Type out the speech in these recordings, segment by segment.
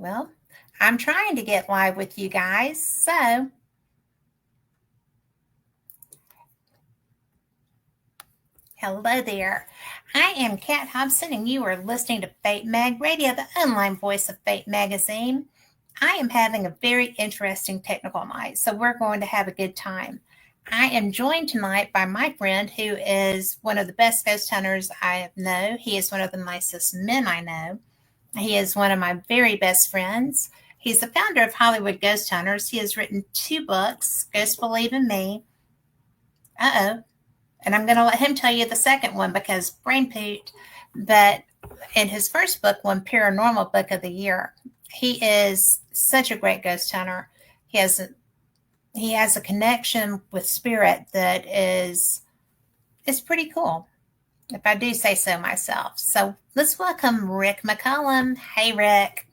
Well, I'm trying to get live with you guys. So, hello there. I am Kat Hobson, and you are listening to Fate Mag Radio, the online voice of Fate Magazine. I am having a very interesting technical night, so we're going to have a good time. I am joined tonight by my friend who is one of the best ghost hunters I know. He is one of the nicest men I know. He is one of my very best friends. He's the founder of Hollywood Ghost Hunters. He has written 2 books, Ghosts Believe in Me. Uh-oh. And I'm going to let him tell you the second one because brain poot. But in his first book, won Paranormal Book of the Year. He is such a great ghost hunter. He has a connection with spirit that is pretty cool, if I do say so myself. So let's welcome Rick McCullum. Hey, Rick.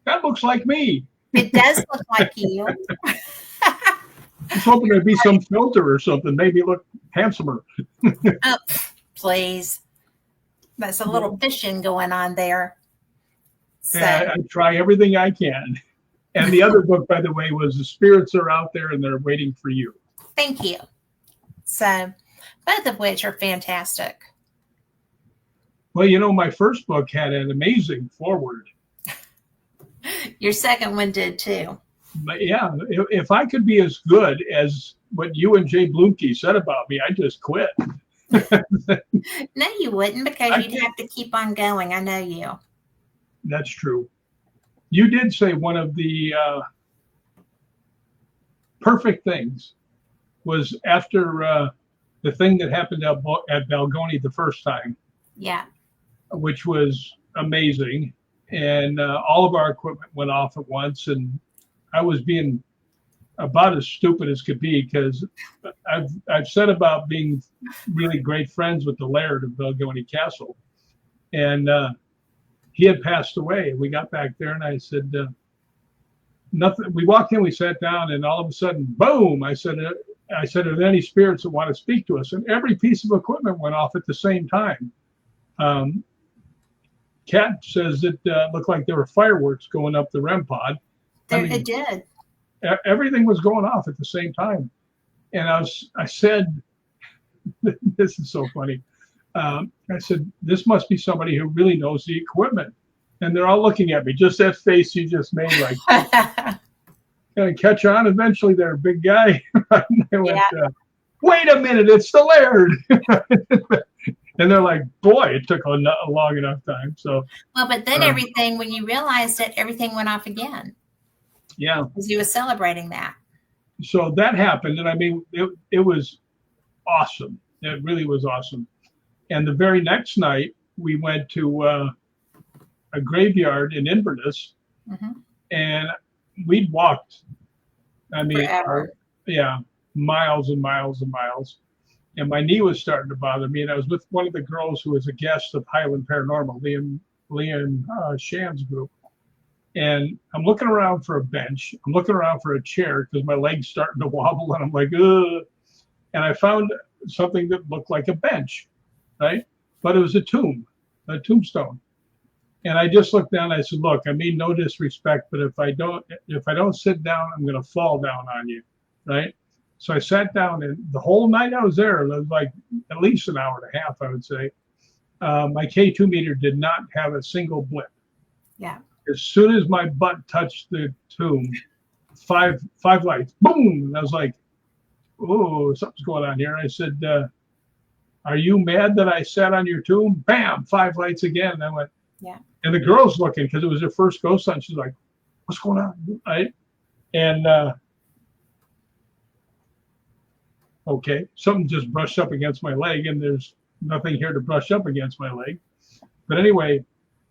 That looks like me. It does look like you. I was hoping there'd be some filter or something, maybe look handsomer. Oh, please. There's a little fishing going on there. So. I try everything I can. And the other book, by the way, was The Spirits Are Out There and They're Waiting for You. Thank you. So both of which are fantastic. Well, my first book had an amazing foreword. Your second one did too. But yeah, if I could be as good as what you and Jay Blumke said about me, I'd just quit. No, you wouldn't, because you'd have to keep on going. I know you. That's true. You did say one of the perfect things was after the thing that happened at Balgoni the first time. Yeah. Which was amazing. And all of our equipment went off at once. And I was being about as stupid as could be, because I've said about being really great friends with the Laird of Balgoni Castle. And he had passed away. We got back there and I said, nothing. We walked in, we sat down, and all of a sudden, boom, I said, are there any spirits that want to speak to us? And every piece of equipment went off at the same time. Kat says it looked like there were fireworks going up the REM pod. It did. Everything was going off at the same time. And I said, this is so funny. I said, this must be somebody who really knows the equipment. And they're all looking at me, just that face you just made, like, gonna catch on eventually there, big guy. I went, wait a minute, it's the Laird. And they're like, boy, it took a long enough time. So well, but then everything, when you realized it, everything went off again. Yeah. Because you were celebrating that. So that happened. And I mean, it was awesome. It really was awesome. And the very next night, we went to a graveyard in Inverness, and we'd walked, miles and miles and miles. And my knee was starting to bother me. And I was with one of the girls who was a guest of Highland Paranormal, Leanne Shan's group. And I'm looking around for a bench. I'm looking around for a chair because my leg's starting to wobble. And I'm like, ugh. And I found something that looked like a bench, right? But it was a tombstone. And I just looked down. And I said, look, I mean no disrespect, but if I don't sit down, I'm going to fall down on you, right? So I sat down, and the whole night I was there, it was like at least an hour and a half, I would say. My K2 meter did not have a single blip. Yeah. As soon as my butt touched the tomb, five lights, boom! And I was like, oh, something's going on here. I said, are you mad that I sat on your tomb? Bam, 5 lights again. And I went, yeah. And the girl's looking, because it was her first ghost hunt. She's like, what's going on? Right? And okay, something just brushed up against my leg, and there's nothing here to brush up against my leg. But anyway,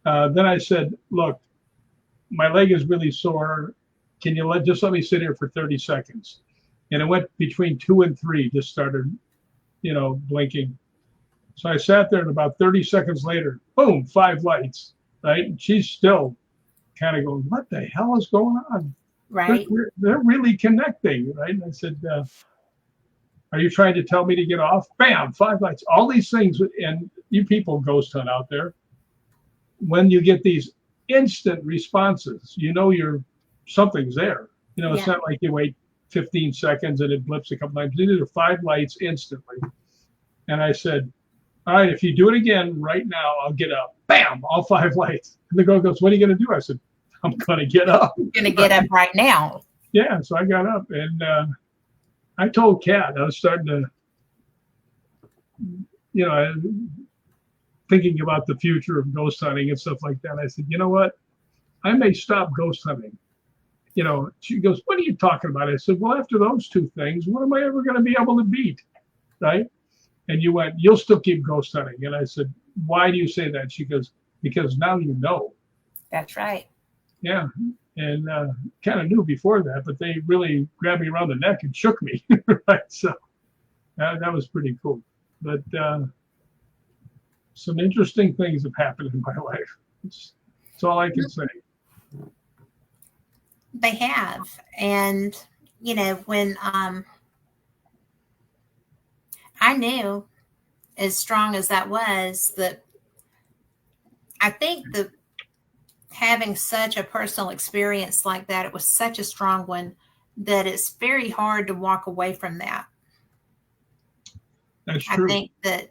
then I said, look, my leg is really sore. Can you just let me sit here for 30 seconds? And it went between 2 and 3, just started, blinking. So I sat there, and about 30 seconds later, boom, 5 lights, right? And she's still kind of going, what the hell is going on? Right. They're really connecting, right? And I said, are you trying to tell me to get off? Bam, 5 lights. All these things, and you people ghost hunt out there. When you get these instant responses. You know, something's there. You know, it's Yeah. not like you wait 15 seconds and it blips a couple times. These are 5 lights instantly. And I said, all right, if you do it again right now, I'll get up. Bam, all 5 lights. And the girl goes, what are you going to do? I said, I'm going to get up. I'm going to get up right now. Yeah, so I got up and I told Kat, I was starting to, you know, thinking about the future of ghost hunting and stuff like that. I said, you know what? I may stop ghost hunting. You know, she goes, what are you talking about? I said, well, after those 2 things, what am I ever going to be able to beat? Right? And you went, you'll still keep ghost hunting. And I said, why do you say that? She goes, because now you know. That's right. Yeah. And kind of knew before that, but they really grabbed me around the neck and shook me. Right. So that was pretty cool. But some interesting things have happened in my life. That's all I can say. They have. And, you know, when I knew, as strong as that was, that I think that having such a personal experience like that, it was such a strong one that it's very hard to walk away from that. That's true. I think that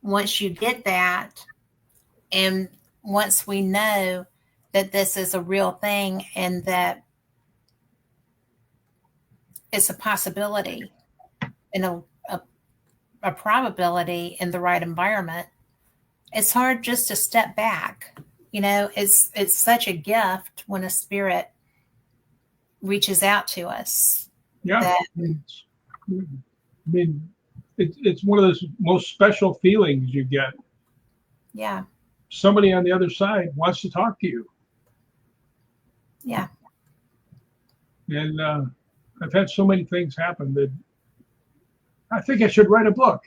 once you get that, and once we know that this is a real thing and that it's a possibility and a probability in the right environment, it's hard just to step back. You know, it's such a gift when a spirit reaches out to us. Yeah. That, I mean, it's one of those most special feelings you get. yeah. Somebody on the other side wants to talk to you. Yeah. And I've had so many things happen that I think I should write a book.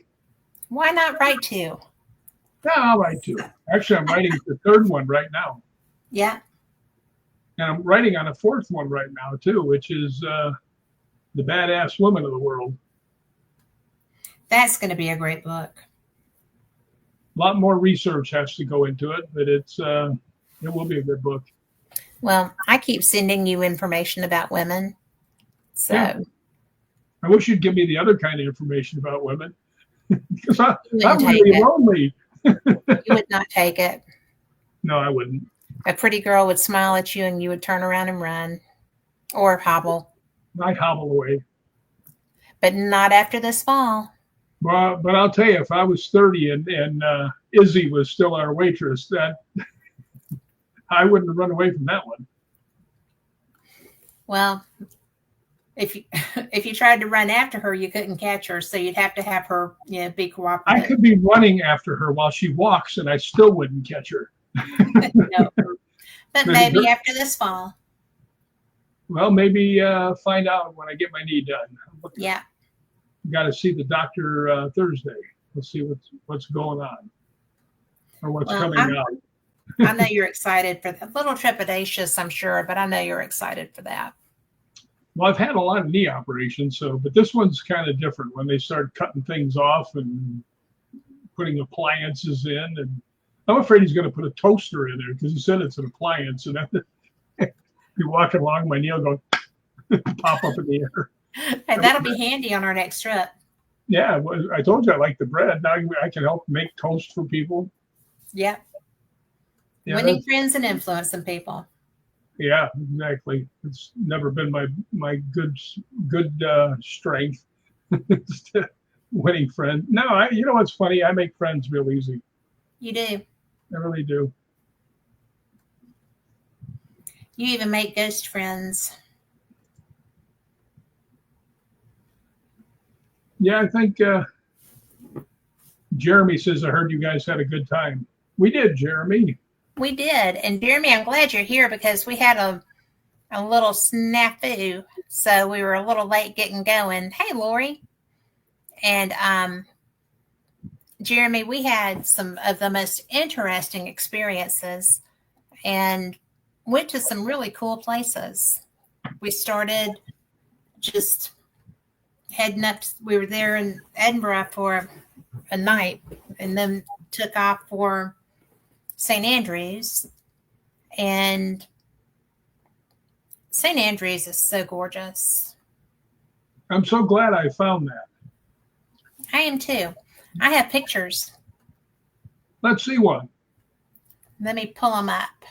Why not write 2? Yeah, I'll write 2. Actually, I'm writing the 3rd one right now. Yeah. And I'm writing on a 4th one right now, too, which is The Badass Woman of the World. That's going to be a great book. A lot more research has to go into it, but it will be a good book. Well, I keep sending you information about women. So yeah. I wish you'd give me the other kind of information about women. Because I'm really lonely. You would not take it. No, I wouldn't. A pretty girl would smile at you and you would turn around and run or hobble. I'd hobble away. But not after this fall. Well, but I'll tell you, if I was 30 and Izzy was still our waitress, that I wouldn't have run away from that one. Well, if you tried to run after her, you couldn't catch her, so you'd have to have her, you know, be cooperative. I could be running after her while she walks, and I still wouldn't catch her. No. But maybe after this fall. Well, maybe find out when I get my knee done. Yeah. Got to see the doctor Thursday. Let's see what's going on or what's coming out. I know you're excited for that. A little trepidatious, I'm sure, but I know you're excited for that. Well, I've had a lot of knee operations, but this one's kind of different when they start cutting things off and putting appliances in. And I'm afraid he's going to put a toaster in there because he said it's an appliance. And you're walking along, my knee will go pop up in the air. And that'll be handy on our next trip. Yeah, I told you I like the bread. Now I can help make toast for people. Yeah. Yeah, winning friends and influencing people. Yeah, exactly. It's never been my good strength. Winning friends. No, you know what's funny? I make friends real easy. You do. I really do. You even make ghost friends. Yeah, I think Jeremy says, I heard you guys had a good time. We did, Jeremy. We did. And Jeremy, I'm glad you're here because we had a little snafu. So we were a little late getting going. Hey, Lori. And Jeremy, we had some of the most interesting experiences and went to some really cool places. We started just heading up. We were there in Edinburgh for a night and then took off for St. Andrews And St. Andrews is so gorgeous. I'm so glad I found that. I am too. I have pictures. Let's see one. Let me pull them up.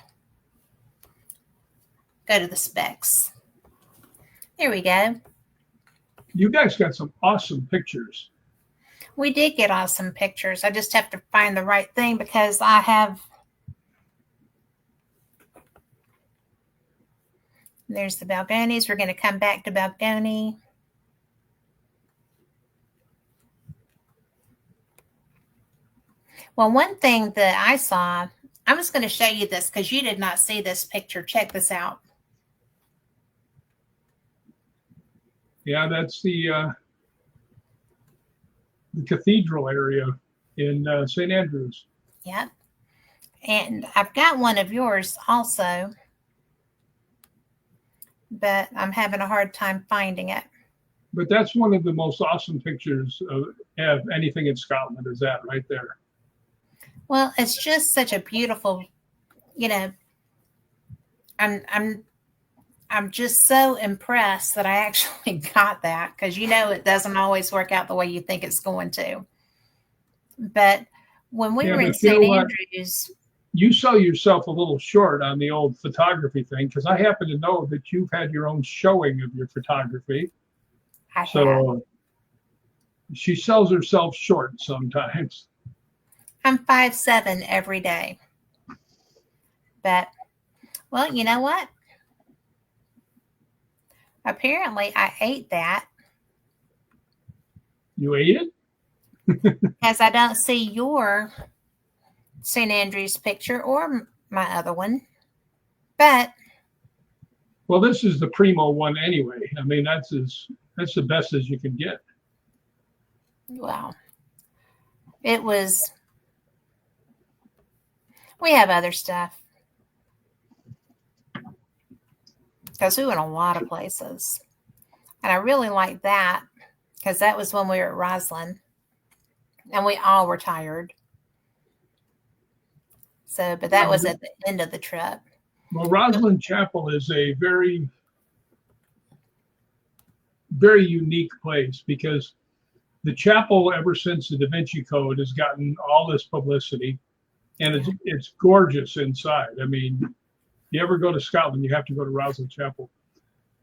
Go to the specs. There we go. You guys got some awesome pictures. We did get awesome pictures. I just have to find the right thing because I have. There's the balconies. We're going to come back to balcony. Well, one thing that I saw, I was going to show you this because you did not see this picture. Check this out. Yeah, that's the cathedral area in St. Andrews. Yep. And I've got one of yours also, but I'm having a hard time finding it. But that's one of the most awesome pictures of anything in Scotland, is that right there. Well, it's just such a beautiful, you know, I'm just so impressed that I actually got that because, you know, it doesn't always work out the way you think it's going to. But when we were in St. Andrews, you sell yourself a little short on the old photography thing because I happen to know that you've had your own showing of your photography. So she sells herself short sometimes. I'm 5'7" every day. But, well, you know what? Apparently, I ate that. You ate it? As I don't see your St. Andrews picture or my other one. But. Well, this is the primo one anyway. I mean, that's the best as you can get. Wow. It was. We have other stuff. Because we went a lot of places. And I really like that because that was when we were at Roslyn. And we all were tired. So, but that was at the end of the trip. Well, Roslyn Chapel is a very, very unique place because the chapel, ever since the Da Vinci Code, has gotten all this publicity. And it's gorgeous inside. I mean, if you ever go to Scotland, you have to go to Roslyn Chapel.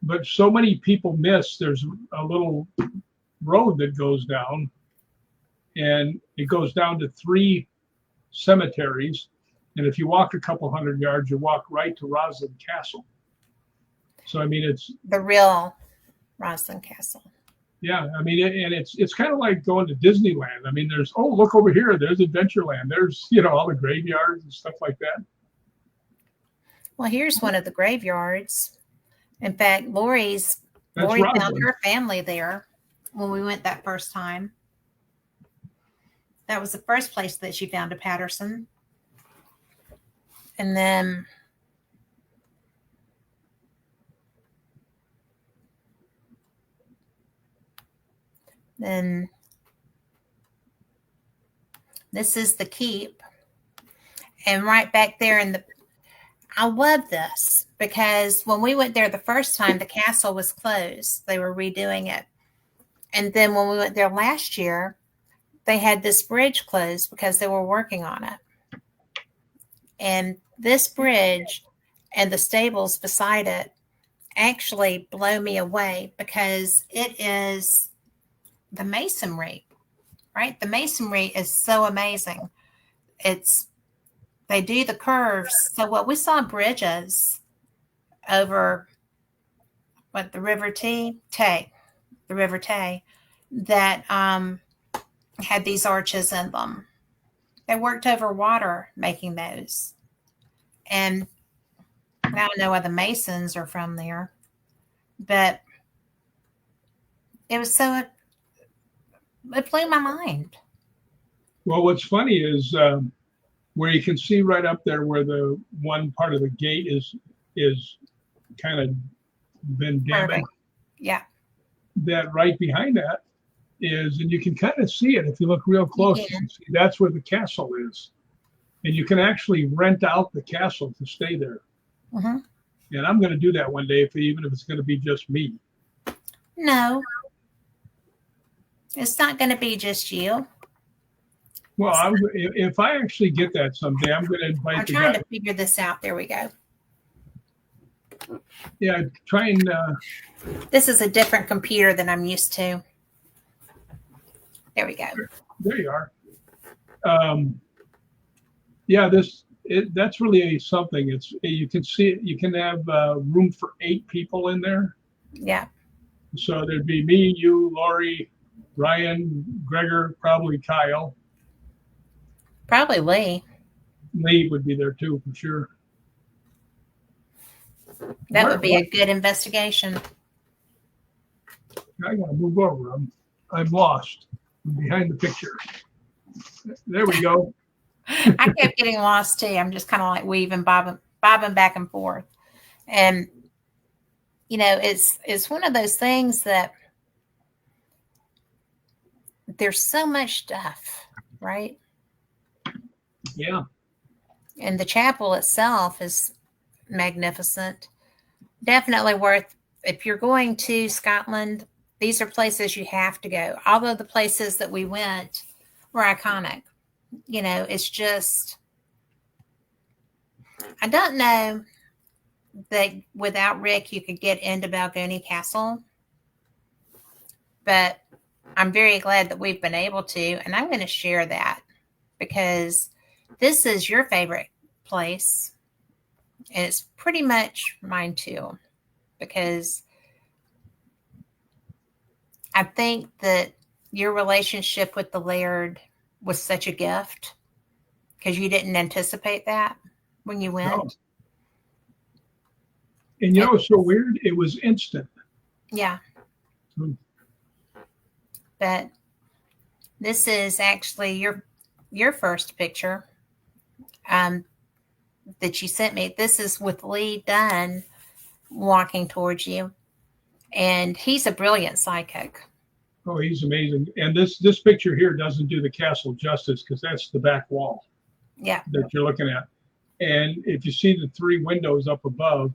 But so many people miss, there's a little road that goes down, and it goes down to 3 cemeteries. And if you walk a couple hundred yards, you walk right to Roslyn Castle. So, I mean, it's the real Roslyn Castle. Yeah, I mean, and it's kind of like going to Disneyland. I mean, there's, oh, look over here, there's Adventureland. There's, you know, all the graveyards and stuff like that. Well, here's one of the graveyards. In fact, Lori found her family there when we went that first time. That was the first place that she found a Patterson. And then this is the keep. And right back there I love this because when we went there the first time, the castle was closed. They were redoing it. And then when we went there last year, they had this bridge closed because they were working on it. And this bridge and the stables beside it actually blow me away because it is the masonry, right? The masonry is so amazing. They do the curves. So what we saw bridges over the River Tay, that had these arches in them. They worked over water making those. And I don't know why the Masons are from there, but it was so, it blew my mind. Well, what's funny is where you can see right up there where the one part of the gate is kind of been damaged. Yeah. That right behind that is, and you can kind of see it if you look real close. You can see that's where the castle is. And you can actually rent out the castle to stay there. Hmm. And I'm going to do that one day, even if it's going to be just me. No, it's not going to be just you. Well, if I actually get that someday, I'm going to invite I'm the trying guy. to figure this out. There we go. Yeah, try and. This is a different computer than I'm used to. There we go. There you are. Yeah, that's really something. You can see it. You can have room for 8 people in there. Yeah. So there'd be me, you, Lori, Ryan, Gregor, probably Kyle. Probably Lee. Lee would be there too, for sure. That would be a good investigation. I gotta move over. I'm lost. I'm behind the picture. There we go. I kept getting lost too. I'm just kind of like weaving, bobbing back and forth. And it's one of those things that there's so much stuff, right? Yeah. And the chapel itself is magnificent. Definitely worth, if you're going to Scotland, these are places you have to go. Although the places that we went were iconic. It's just, I don't know that without Rick you could get into Balgony Castle, but I'm very glad that we've been able to, and I'm going to share that because this is your favorite place, and it's pretty much mine too, because I think that your relationship with the Laird was such a gift because you didn't anticipate that when you went. No. And it's so weird. It was instant. Yeah. But this is actually your first picture that you sent me. This is with Lee Dunn walking towards you, and he's a brilliant psychic. Oh, he's amazing. And this picture here doesn't do the castle justice because that's the back wall. Yeah. That you're looking at. And if you see the 3 windows up above,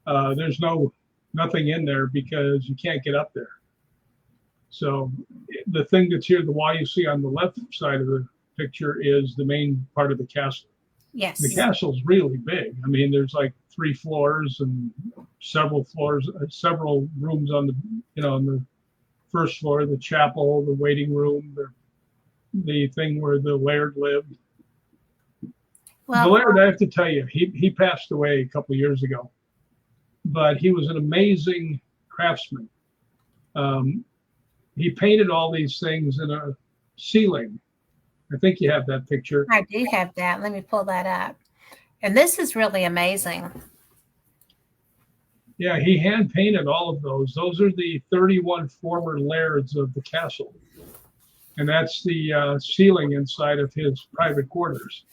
there's nothing in there because you can't get up there. So the thing that's here, the wall you see on the left side of the picture is the main part of the castle. Yes. The castle's really big. I mean, there's like 3 floors and several rooms on the first floor, the chapel, the waiting room, the thing where the Laird lived. Well, the Laird, I have to tell you, he passed away a couple of years ago, but he was an amazing craftsman. He painted all these things in a ceiling. I think you have that picture. I do have that. Let me pull that up. And this is really amazing. Yeah, he hand painted all of those. Those are the 31 former lairds of the castle. And that's the ceiling inside of his private quarters.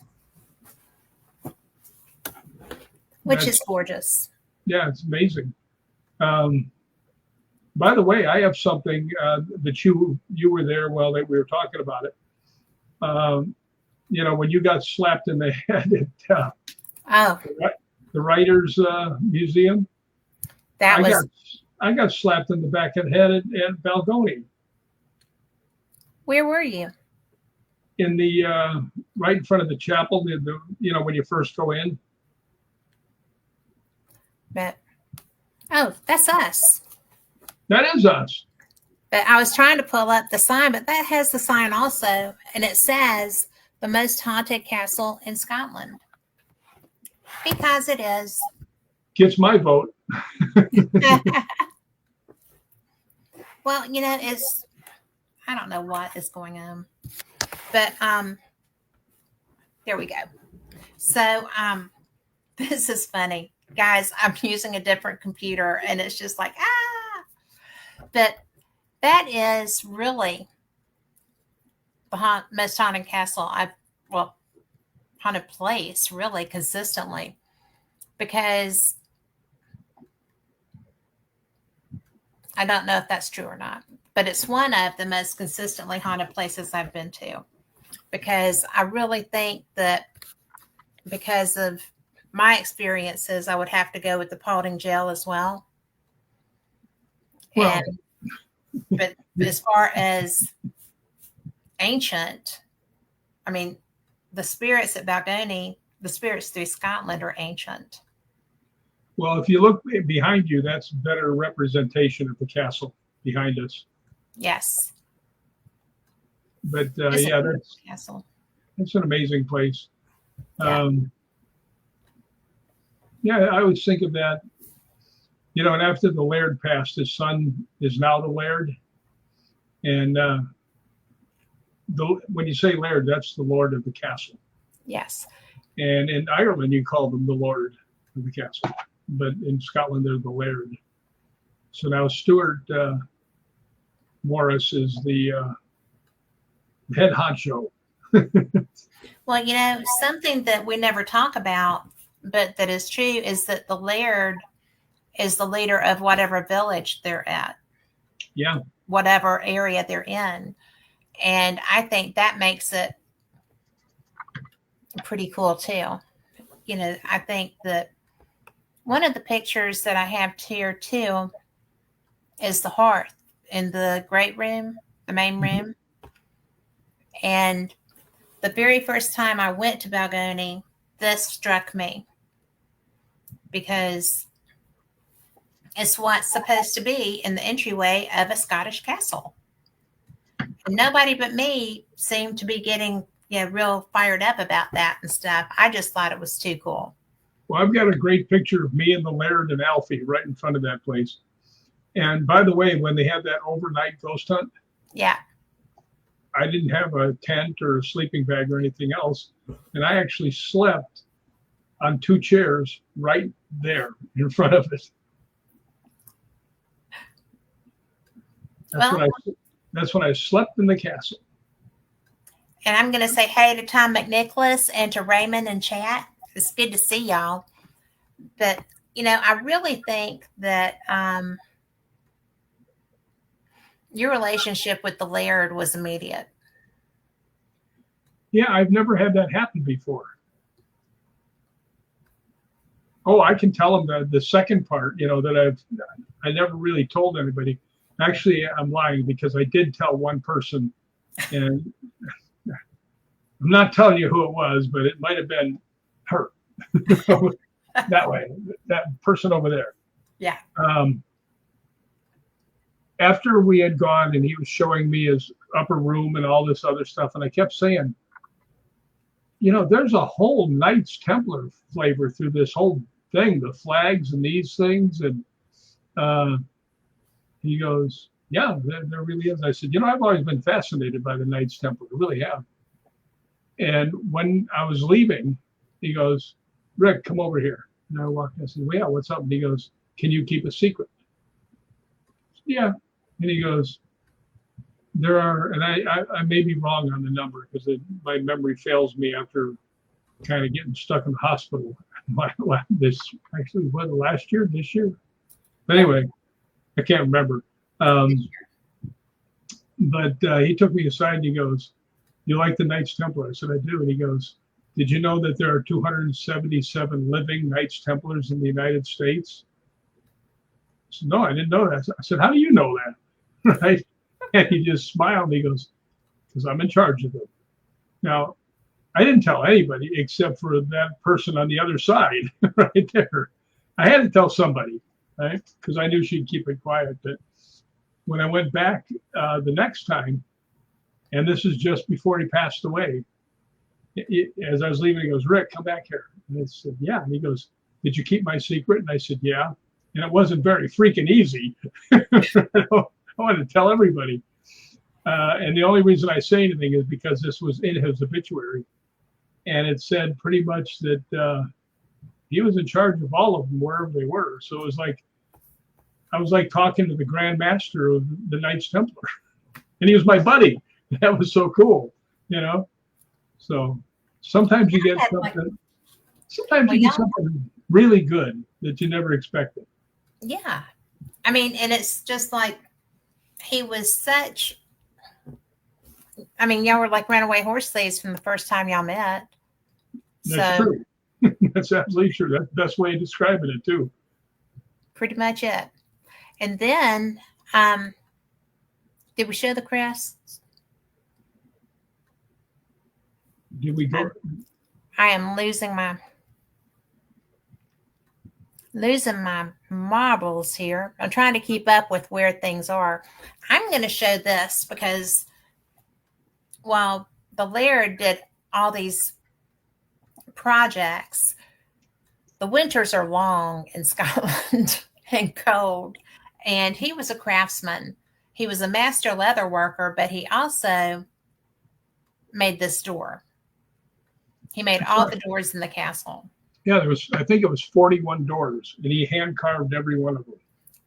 Which is gorgeous. Yeah, it's amazing. By the way, I have something that you were there while we were talking about it. When you got slapped in the head at the Writers Museum. I got slapped in the back of the head at Balgony. Where were you? In the right in front of the chapel. When you first go in. But that's us. That is us. But I was trying to pull up the sign, but that has the sign also, and it says the most haunted castle in Scotland. Because it is. Gets my vote. Well, it's, I don't know what is going on, but there we go. So this is funny. Guys, I'm using a different computer, and it's just like, but that is really the most haunted castle haunted place, really, consistently. Because I don't know if that's true or not, but it's one of the most consistently haunted places I've been to. Because I really think that because of my experiences, I would have to go with the Paulding gel as well. Well, And but as far as ancient, I mean, the spirits at Balgony, the spirits through Scotland are ancient. well, if you look behind you, that's better representation of the castle behind us. Yes. But It's a yeah, beautiful castle. that's an amazing place. Yeah. Yeah, I always think of that. You know, and after the Laird passed, his son is now the Laird. And when you say Laird, that's the Lord of the castle. Yes. And in Ireland, you call them the Lord of the castle. But in Scotland, they're the Laird. So now Stuart Morris is the head honcho. Well, you know, something that we never talk about, but that is true, is that the Laird is the leader of whatever village they're at. Yeah. Whatever area they're in. And I think that makes it pretty cool too. You know, I think that one of the pictures that I have here too is the hearth in the great room, the main room. And the very first time I went to Balgony, this struck me because it's what's supposed to be in the entryway of a Scottish castle. And nobody but me seemed to be getting, you know, real fired up about that and stuff. I just thought it was too cool. Well, I've got a great picture of me and the Laird and Alfie right in front of that place. And by the way, when they had that overnight ghost hunt, yeah, I didn't have a tent or a sleeping bag or anything else. And I actually slept on 2 chairs right there in front of it. That's when I slept in the castle. And I'm going to say hey to Tom McNicholas and to Raymond in chat. It's good to see y'all. But, you know, I really think that your relationship with the Laird was immediate. Yeah, I've never had that happen before. Oh, I can tell them the second part, you know, that I never really told anybody. Actually, I'm lying because I did tell one person, and I'm not telling you who it was, but it might have been her. That way, that person over there. Yeah. After we had gone and he was showing me his upper room and all this other stuff, and I kept saying, you know, there's a whole Knights Templar flavor through this whole thing, the flags and these things. And he goes, yeah, there really is. I said, you know, I've always been fascinated by the Knights Templar. I really have. And when I was leaving, he goes, Rick, come over here. And I walked in. I said, well, yeah, what's up? And he goes, can you keep a secret? Yeah. And he goes, there are, and I may be wrong on the number because my memory fails me after kind of getting stuck in the hospital. This actually, what, last year, this year? But anyway, I can't remember. But he took me aside and he goes, you like the Knights Templar? I said, I do. And he goes, did you know that there are 277 living Knights Templars in the United States? I said, no, I didn't know that. I said, how do you know that? Right? And he just smiled. He goes, because I'm in charge of them. Now, I didn't tell anybody except for that person on the other side right there. I had to tell somebody, right? Because I knew she'd keep it quiet. But when I went back the next time, and this is just before he passed away, as I was leaving, he goes, Rick, come back here. And I said, yeah. And he goes, did you keep my secret? And I said, yeah. And it wasn't very freaking easy. I wanted to tell everybody. And the only reason I say anything is because this was in his obituary. And it said pretty much that he was in charge of all of them wherever they were. So it was like, I was like talking to the Grand Master of the Knights Templar. And he was my buddy. That was so cool, you know? So sometimes you get something, something really good that you never expected. Yeah. I mean, and it's just like, he was such, I mean, y'all were like runaway horse thieves from the first time y'all met. That's true. That's absolutely true. That's the best way of describing it too. Pretty much it. And then, um, did we show the crests? Did we go? I am losing my marbles here. I'm trying to keep up with where things are. I'm going to show this because while the Laird did all these projects, the winters are long in Scotland and cold. And he was a craftsman. He was a master leather worker, but he also made this door. He made all the doors in the castle. Yeah, I think it was 41 doors, and he hand carved every one of them.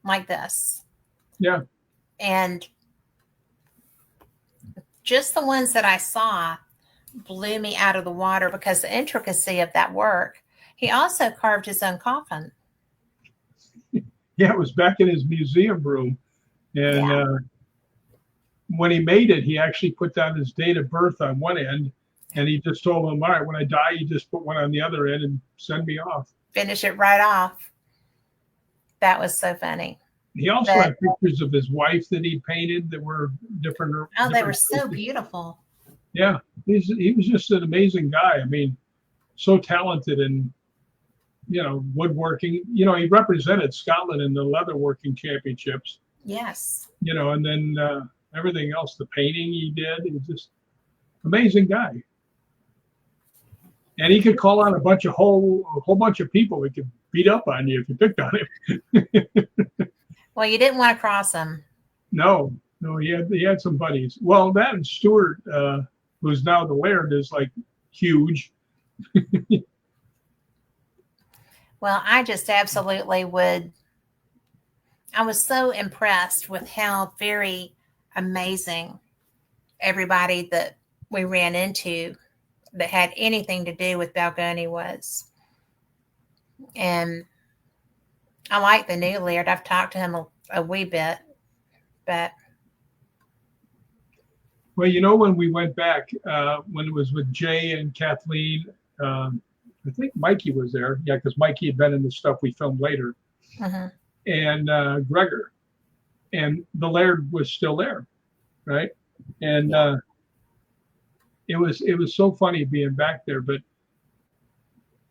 Like this. Yeah. And just the ones that I saw blew me out of the water because the intricacy of that work. He also carved his own coffin. Yeah, it was back in his museum room. And when he made it, he actually put down his date of birth on one end. And he just told him, all right, when I die, you just put one on the other end and send me off. Finish it right off. That was so funny. He also had pictures of his wife that he painted that were different. Oh, they were so beautiful. Yeah, he was just an amazing guy. I mean, so talented in, woodworking. He represented Scotland in the leatherworking championships. Yes. And then everything else, the painting he did, he was just amazing guy. And he could call on a whole bunch of people that could beat up on you if you picked on him. Well, you didn't want to cross him. No, he had some buddies. Well, that and Stuart, who's now the Laird, is like huge. Well, I just absolutely would. I was so impressed with how very amazing everybody that we ran into that had anything to do with Balgony was. And I like the new Laird. I've talked to him a wee bit, but. Well, when we went back, when it was with Jay and Kathleen, I think Mikey was there. Yeah, because Mikey had been in the stuff we filmed later. Uh-huh. And Gregor. And the Laird was still there, right? And it was so funny being back there. But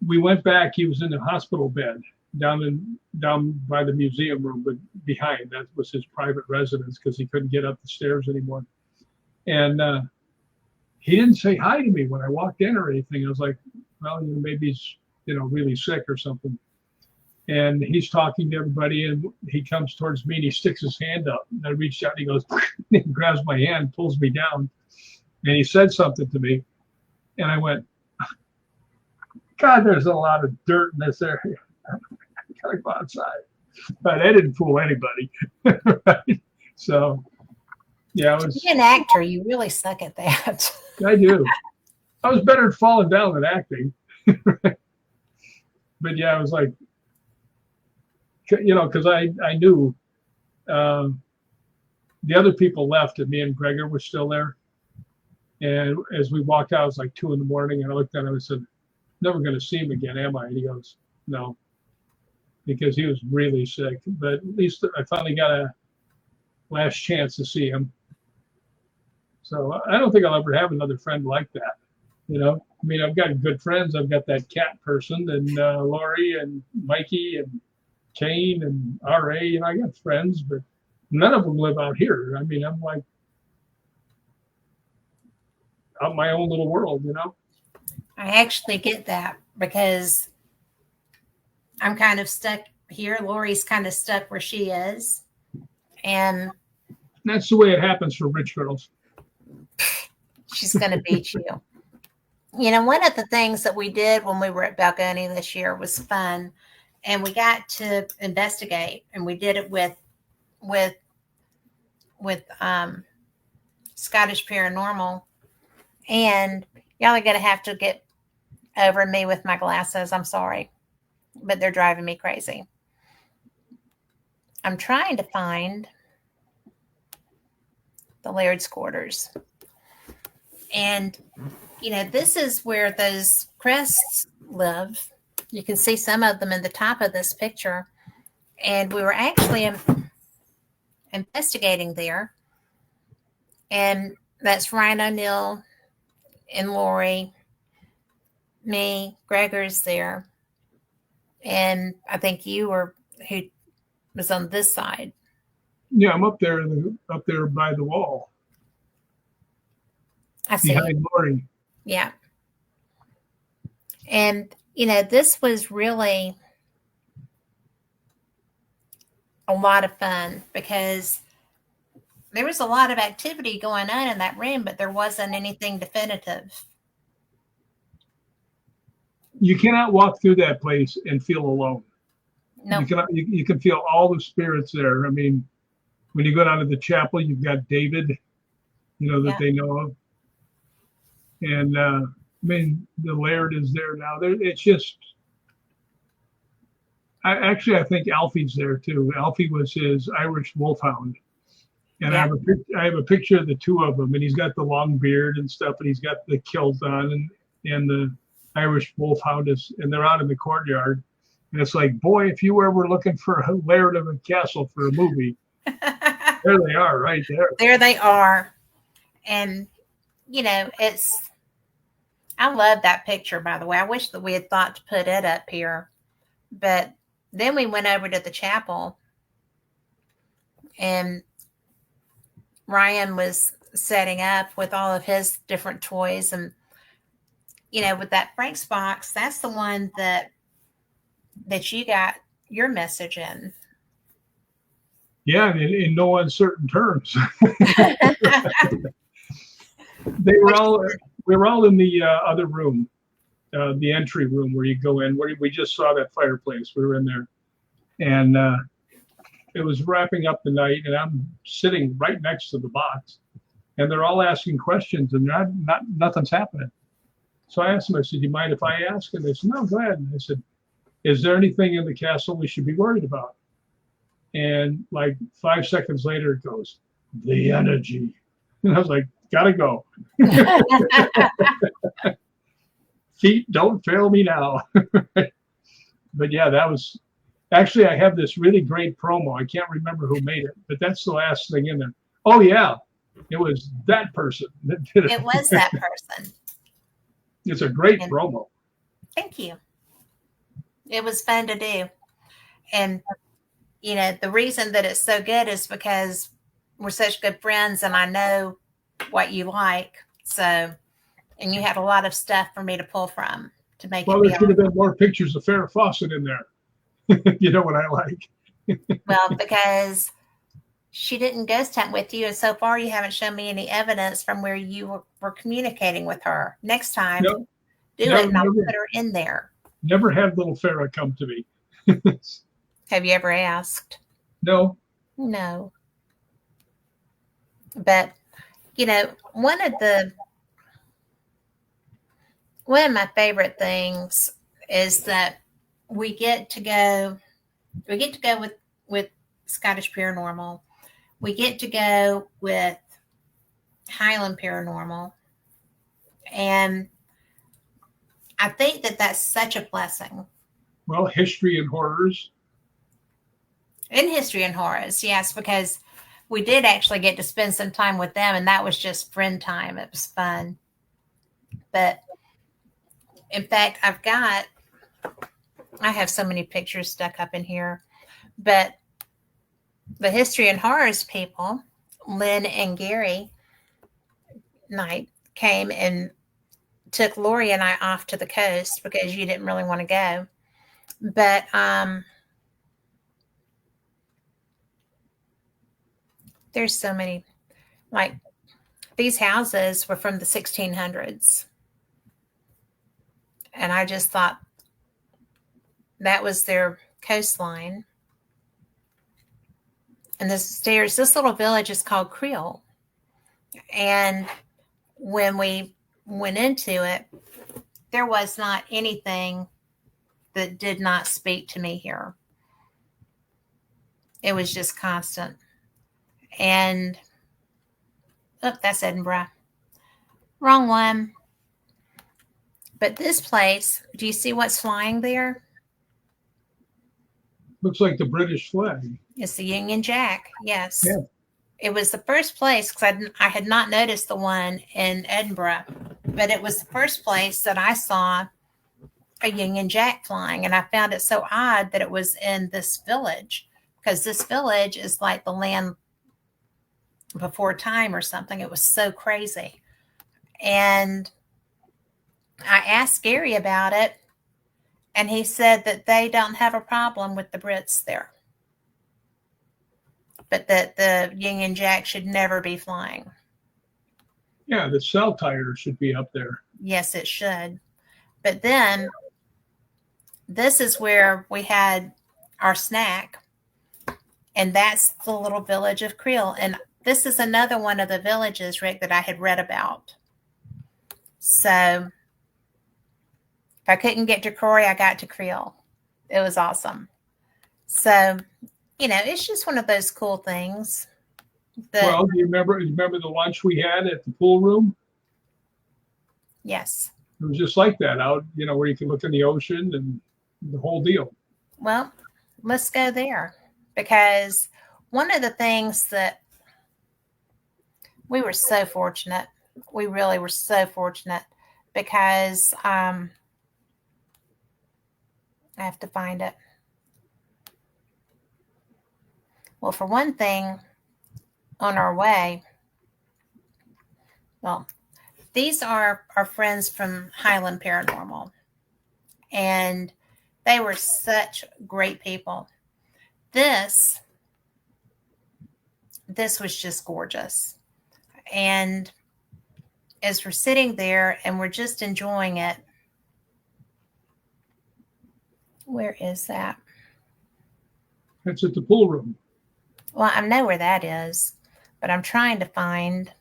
we went back. He was in the hospital bed down by the museum room, but behind. That was his private residence because he couldn't get up the stairs anymore. And he didn't say hi to me when I walked in or anything. I was like, well, maybe he's really sick or something. And he's talking to everybody, and he comes towards me and he sticks his hand up. And I reached out and he goes, he grabs my hand, pulls me down, and he said something to me. And I went, God, there's a lot of dirt in this area. I gotta go outside. But I didn't fool anybody. Right? So yeah, to be an actor, you really suck at that. I do. I was better at falling down than acting. But yeah, I was like, because I knew the other people left and me and Gregor were still there. And as we walked out, it was like 2 a.m. and I looked at him and said, never going to see him again, am I? And he goes, no, because he was really sick. But at least I finally got a last chance to see him. So I don't think I'll ever have another friend like that. I mean, I've got good friends. I've got that cat person and Lori and Mikey and Kane and RA. I got friends, but none of them live out here. I mean, I'm like out my own little world, I actually get that because I'm kind of stuck here. Lori's kind of stuck where she is. And that's the way it happens for rich girls. She's going to beat you. One of the things that we did when we were at Balgony this year was fun. And we got to investigate, and we did it with Scottish Paranormal. And y'all are going to have to get over me with my glasses. I'm sorry, but they're driving me crazy. I'm trying to find the Laird's quarters. And, this is where those crests live. You can see some of them in the top of this picture. And we were actually investigating there. And that's Ryan O'Neill and Lori, me, Gregor's there. And I think you were who was on this side. Yeah, I'm up there by the wall. I see. Behind Lori. Yeah. And, this was really a lot of fun because there was a lot of activity going on in that room, but there wasn't anything definitive. You cannot walk through that place and feel alone. No. You can feel all the spirits there. I mean, when you go down to the chapel, you've got David, that they know of. And the Laird is there now. It's just, I think Alfie's there too. Alfie was his Irish wolfhound. And I have a picture of the two of them, and he's got the long beard and stuff, and he's got the kilt on, and the Irish wolfhound is, and they're out in the courtyard. And it's like, boy, if you were looking for a Laird of a Castle for a movie, there they are, right there. There they are. And, I love that picture, by the way. I wish that we had thought to put it up here. But then we went over to the chapel, and Ryan was setting up with all of his different toys. And, with that Frank's box, that's the one that you got your message in. Yeah, in no uncertain terms. We were all in the other room, the entry room where you go in, where we just saw that fireplace. We were in there. And it was wrapping up the night, and I'm sitting right next to the box. And they're all asking questions, and nothing's happening. So I asked them, I said, do you mind if I ask? And they said, no, go ahead. And I said, is there anything in the castle we should be worried about? And like 5 seconds later, it goes, the energy. And I was like, gotta go. Feet, don't fail me now. But yeah, that was, actually, I have this really great promo. I can't remember who made it, but that's the last thing in there. Oh yeah, it was that person that did it. It was that person. It's a great promo. Thank you. It was fun to do. And, the reason that it's so good is because we're such good friends and I know what you like. So, and you had a lot of stuff for me to pull from to make it. There should have been more pictures of Farrah Fawcett in there. You know what I like. Well, because she didn't ghost hunt with you, and so far you haven't shown me any evidence from where you were communicating with her. Next time, do it, and I'll put her in there. Never had little Farrah come to me. Have you ever asked? No. No. But, one of my favorite things is that we get to go with Scottish Paranormal. We get to go with Highland Paranormal. And I think that that's such a blessing. Well, history and horrors. In history and horrors, yes, because we did actually get to spend some time with them, and that was just friend time. It was fun. But in fact, I have so many pictures stuck up in here, but the history and horrors people, Lynn and Gary Knight, came and took Lori and I off to the coast because you didn't really want to go. But there's so many, like these houses were from the 1600s. And I just thought that was their coastline. And this little village is called Creole. And when we went into it, there was not anything that did not speak to me here. It was just constant. And, that's Edinburgh. Wrong one. But this place, do you see what's flying there? Looks like the British flag. It's the Union Jack. Yes. Yeah. It was the first place because I had not noticed the one in Edinburgh, but it was the first place that I saw a Union Jack flying. And I found it so odd that it was in this village, because this village is like the land before time or something. It was so crazy. And I asked Gary about it, and he said that they don't have a problem with the Brits there, but that the Union Jack should never be flying. Yeah, the cell tire should be up there. Yes, it should. But then this is where we had our snack, and that's the little village of Creel. And this is another one of the villages, Rick, that I had read about. So if I couldn't get to Croy, I got to Creel. It was awesome. So, it's just one of those cool things. Well, do you remember the lunch we had at the pool room? Yes. It was just like that out, where you can look in the ocean and the whole deal. Well, let's go there, because one of the things that we were so fortunate, we really were so fortunate, because I have to find it. Well, for one thing, on our way, these are our friends from Highland Paranormal, and they were such great people. This was just gorgeous. And as we're sitting there and we're just enjoying it, where is that? It's at the pool room. Well, I know where that is, but I'm trying to find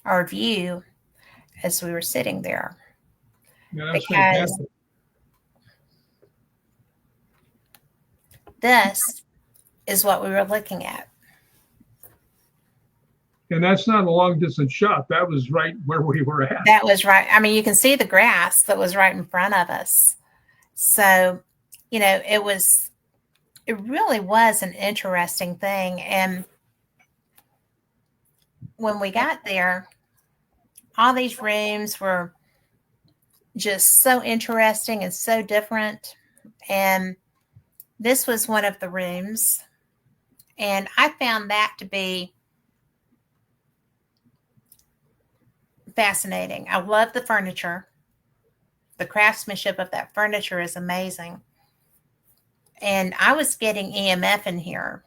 our view as we were sitting there. Yeah, that's because fantastic. This is what we were looking at. And that's not a long distance shot. That was right where we were at. That was right. I mean, you can see the grass that was right in front of us. So, it really was an interesting thing. And when we got there, all these rooms were just so interesting and so different. And this was one of the rooms. And I found that to be fascinating. I love the furniture. The craftsmanship of that furniture is amazing. And I was getting EMF in here.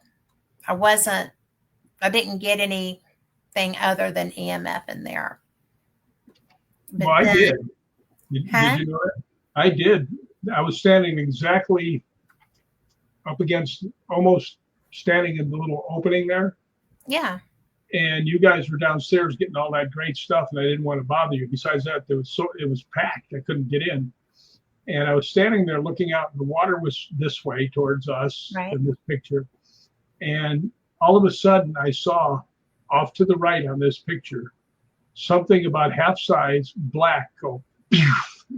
I didn't get anything other than EMF in there. But I did. Did you know that? I did. I was standing exactly up against, almost standing in the little opening there. Yeah. And you guys were downstairs getting all that great stuff, and I didn't want to bother you. Besides that, it was packed. I couldn't get in. And I was standing there looking out, and the water was this way towards us in this picture. And all of a sudden, I saw off to the right on this picture something about half size black go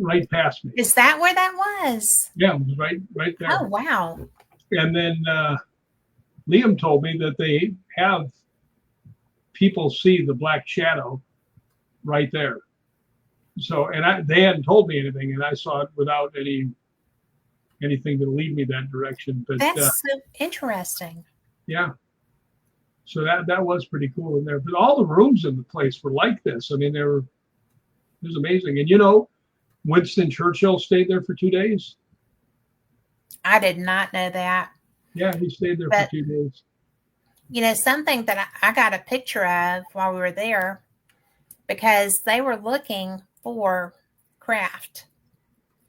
right past me. Is that where that was? Yeah, it was right there. Oh, wow. And then Liam told me that they have people see the black shadow right there. So, and they hadn't told me anything, and I saw it without anything to lead me that direction. But that's so interesting. Yeah. So that was pretty cool in there. But all the rooms in the place were like this. I mean, it was amazing. And Winston Churchill stayed there for 2 days. I did not know that. Yeah, he stayed there for 2 days. Something that I got a picture of while we were there, because they were looking for craft,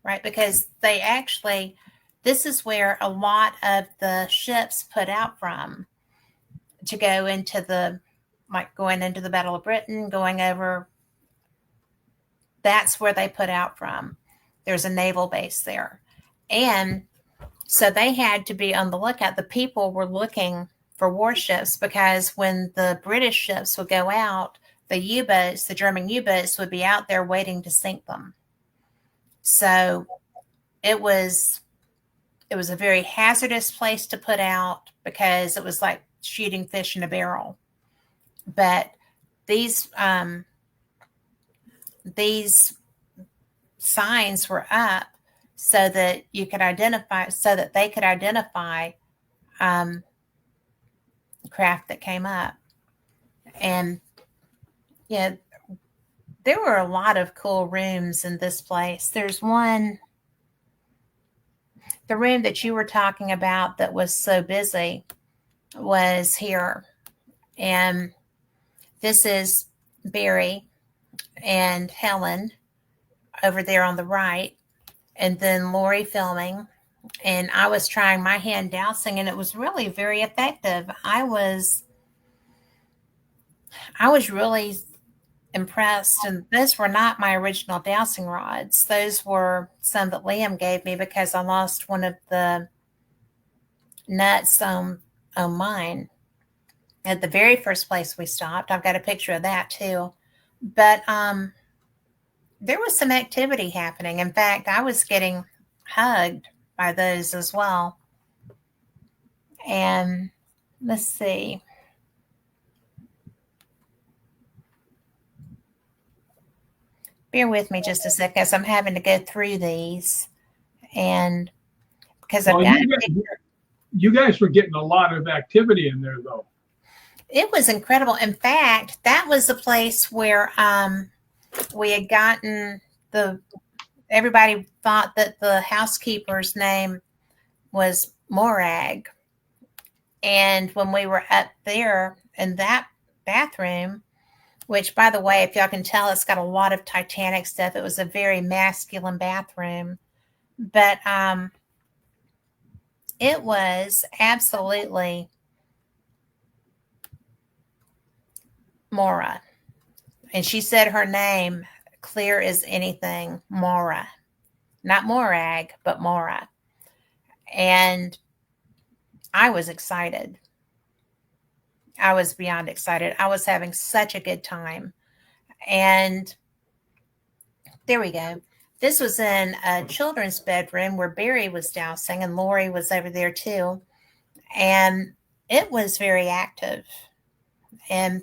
right? Because this is where a lot of the ships put out from to go into going into the Battle of Britain, going over. That's where they put out from. There's a naval base there. And so they had to be on the lookout. The people were looking for warships, because when the British ships would go out, the U-boats, the German U-boats, would be out there waiting to sink them. So it was a very hazardous place to put out because it was like shooting fish in a barrel. But these signs were up so that they could identify craft that came up. And yeah, there were a lot of cool rooms in this place. There's one, the room that you were talking about that was so busy was here. And this is Barry and Helen over there on the right. And then Lori filming. And I was trying my hand dowsing, and it was really very effective. I was really impressed. And those were not my original dowsing rods. Those were some that Liam gave me because I lost one of the nuts on mine at the very first place we stopped. I've got a picture of that too. But there was some activity happening. In fact, I was getting hugged by those as well. And let's see. Bear with me just a second as I'm having to go through these. And because I've got you guys were getting a lot of activity in there, though. It was incredible. In fact, that was the place where we had gotten everybody thought that the housekeeper's name was Morag. And when we were up there in that bathroom, which, by the way, if y'all can tell, it's got a lot of Titanic stuff. It was a very masculine bathroom. But it was absolutely Maura. And she said her name clear as anything, Maura. Not Morag, but Maura. And I was excited. I was beyond excited. I was having such a good time. And there we go. This was in a children's bedroom where Barry was dowsing, and Lori was over there too. And it was very active. And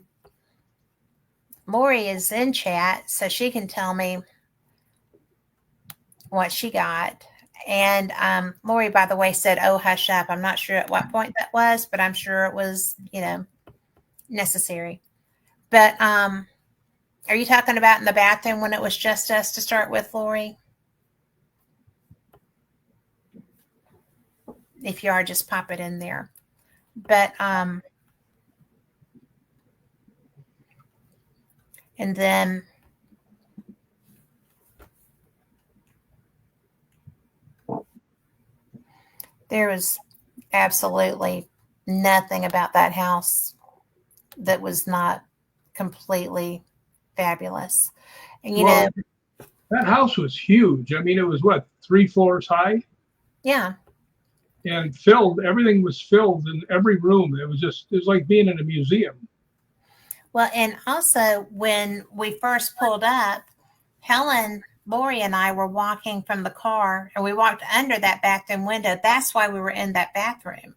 Lori is in chat, so she can tell me what she got. And Lori, by the way, said, "Oh, hush up." I'm not sure at what point that was, but I'm sure it was, necessary. But are you talking about in the bathroom when it was just us to start with, Lori? If you are, just pop it in there. But and then there was absolutely nothing about that house that was not completely fabulous. And that house was huge. I mean, it was 3 floors high? Yeah. And filled, everything was filled in every room. It was like being in a museum. Well, and also when we first pulled up, Helen, Lori, and I were walking from the car, and we walked under that bathroom window. That's why we were in that bathroom,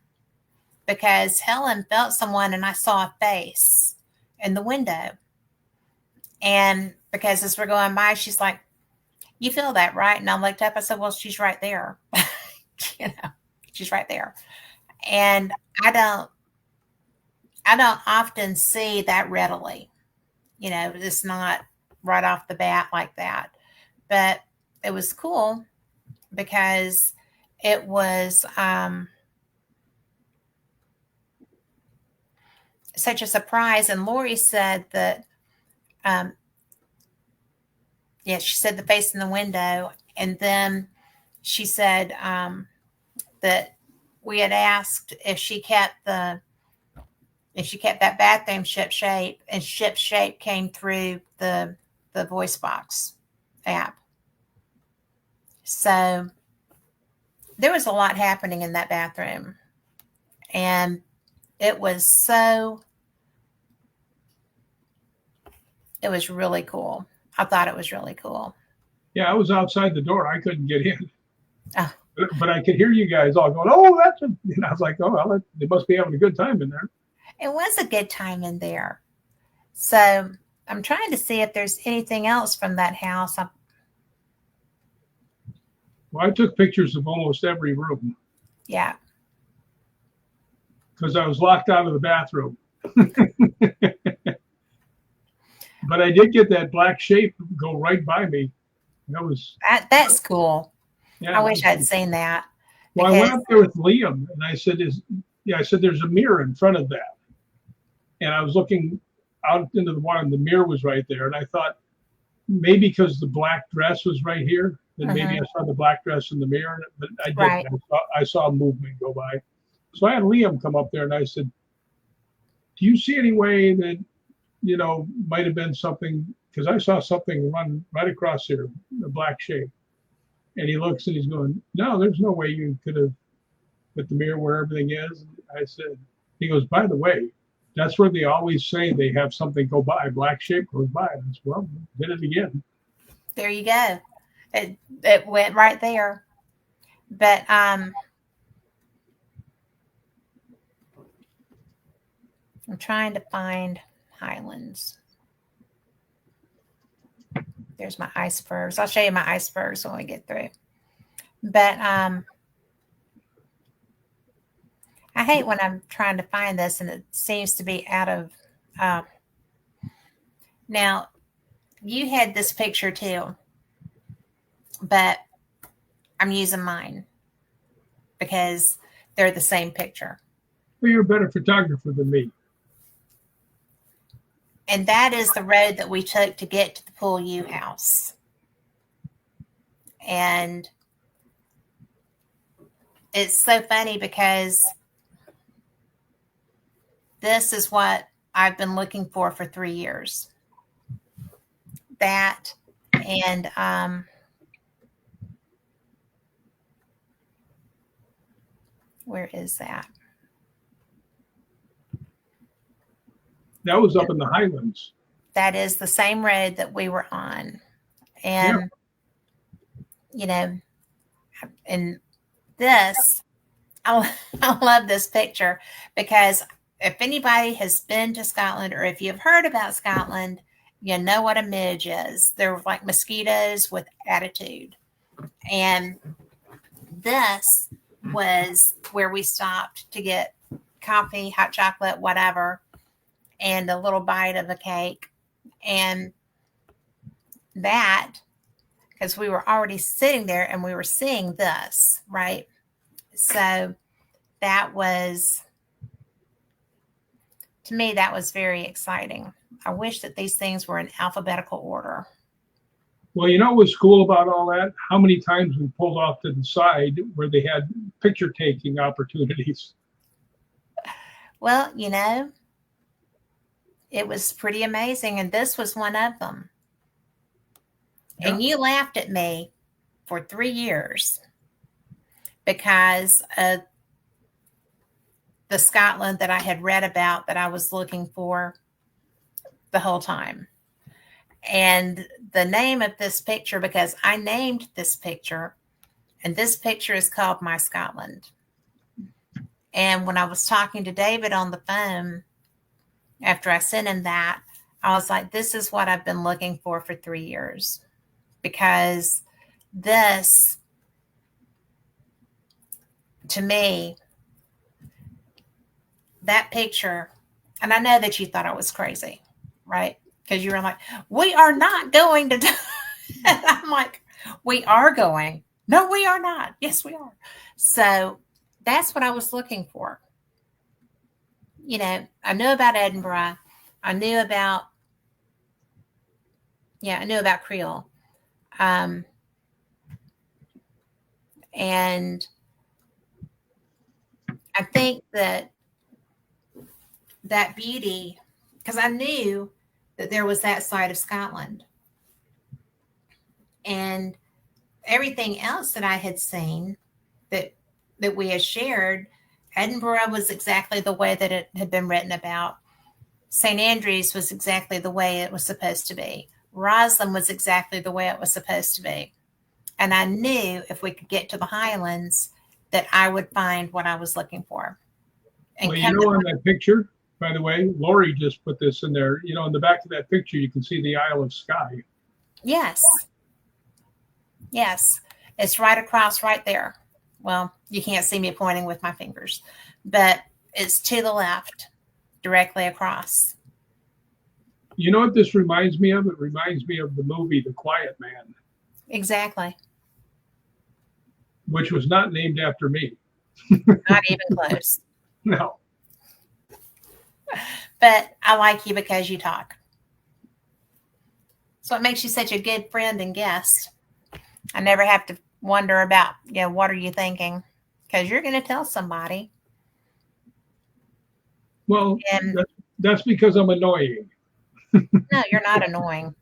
because Helen felt someone, and I saw a face in the window. And because as we're going by, she's like, "You feel that, right?" And I looked up. I said, "Well, she's right there." She's right there. And I don't often see that readily. It's not right off the bat like that. But it was cool because it was such a surprise. And Lori said that, she said the face in the window. And then she said that we had asked if she kept that bathroom ship shape, and ship shape came through the voice box app. So there was a lot happening in that bathroom, and it was so It was really cool. I thought it was really cool. Yeah, I was outside the door. I couldn't get in. Oh, But I could hear you guys all going, "Oh, that's a," and I was like, "Oh, well, they must be having a good time in there." it was a good time in there. So I'm trying to see if there's anything else from that house. Well, I took pictures of almost every room Yeah, because I was locked out of the bathroom. But I did get that black shape go right by me. That was, that's cool. yeah. I wish I'd seen that Well, I went because up there with Liam and I said, I said, there's a mirror in front of that. And I was looking out into the water and the mirror was right there. And I thought maybe because the black dress was right here, then maybe I saw the black dress in the mirror, but I didn't. right. I saw a movement go by. So I had Liam come up there and I said, do you see any way that, might have been something? Because I saw something run right across here, a black shape. And he looks and he's going, no, there's no way you could have put the mirror where everything is. And I said, he goes, by the way, that's where they always say they have something go by, black shape goes by. And I said, well, did it again. There you go. It went right there. But I'm trying to find Highlands. There's my icebergs. I'll show you my icebergs when we get through. But I hate when I'm trying to find this and it seems to be out of. Now, you had this picture too, but I'm using mine because they're the same picture. Well, you're a better photographer than me. And that is the road that we took to get to the Pool U house. And it's so funny because this is what I've been looking for 3 years. That and where is that? That was up in the Highlands. That is the same road that we were on. And, and this, I love this picture because if anybody has been to Scotland or if you've heard about Scotland, you know what a midge is. They're like mosquitoes with attitude. And this was where we stopped to get coffee, hot chocolate, whatever, and a little bite of a cake. And that, because we were already sitting there and we were seeing this, right? So that was, to me, that was very exciting. I wish that these things were in alphabetical order. Well, you know what was cool about all that? How many times we pulled off to the side where they had picture taking opportunities. Well, it was pretty amazing. And this was one of them. Yeah. And you laughed at me for 3 years because of the Scotland that I had read about that I was looking for the whole time. And the name of this picture, because I named this picture, and this picture is called My Scotland. And when I was talking to David on the phone, after I sent him that, I was like, this is what I've been looking for 3 years. Because this, to me, that picture, and I know that you thought I was crazy, right? Because you were like, we are not going to do and I'm like, we are going. No, we are not. Yes, we are. So that's what I was looking for. I knew about Edinburgh. I knew about Creole. And I think that beauty, because I knew that there was that side of Scotland. And everything else that I had seen that we had shared, Edinburgh was exactly the way that it had been written about. St. Andrews was exactly the way it was supposed to be. Roslyn was exactly the way it was supposed to be. And I knew if we could get to the Highlands that I would find what I was looking for. And Well, on that picture, by the way, Lori just put this in there. In the back of that picture, you can see the Isle of Skye. Yes. Yes. It's right across right there. Well, you can't see me pointing with my fingers, but it's to the left, directly across. You know what this reminds me of? It reminds me of the movie The Quiet Man. Exactly. Which was not named after me. Not even close. No. But I like you because you talk. So it makes you such a good friend and guest. I never have to wonder about, what are you thinking? Because you're going to tell somebody. Well, that's because I'm annoying. No, you're not annoying.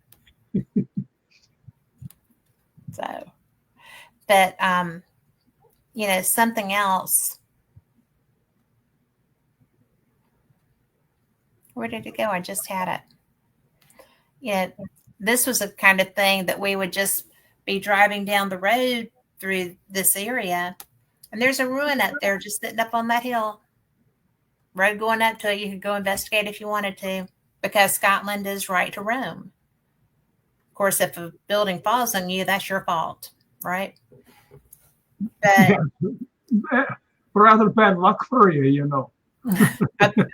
So, but, something else. Where did it go? I just had it. This was a kind of thing that we would just be driving down the road through this area. And there's a ruin up there just sitting up on that hill. Road going up to it. You could go investigate if you wanted to, because Scotland is right to roam. Of course, if a building falls on you, that's your fault, right? But rather bad luck for you,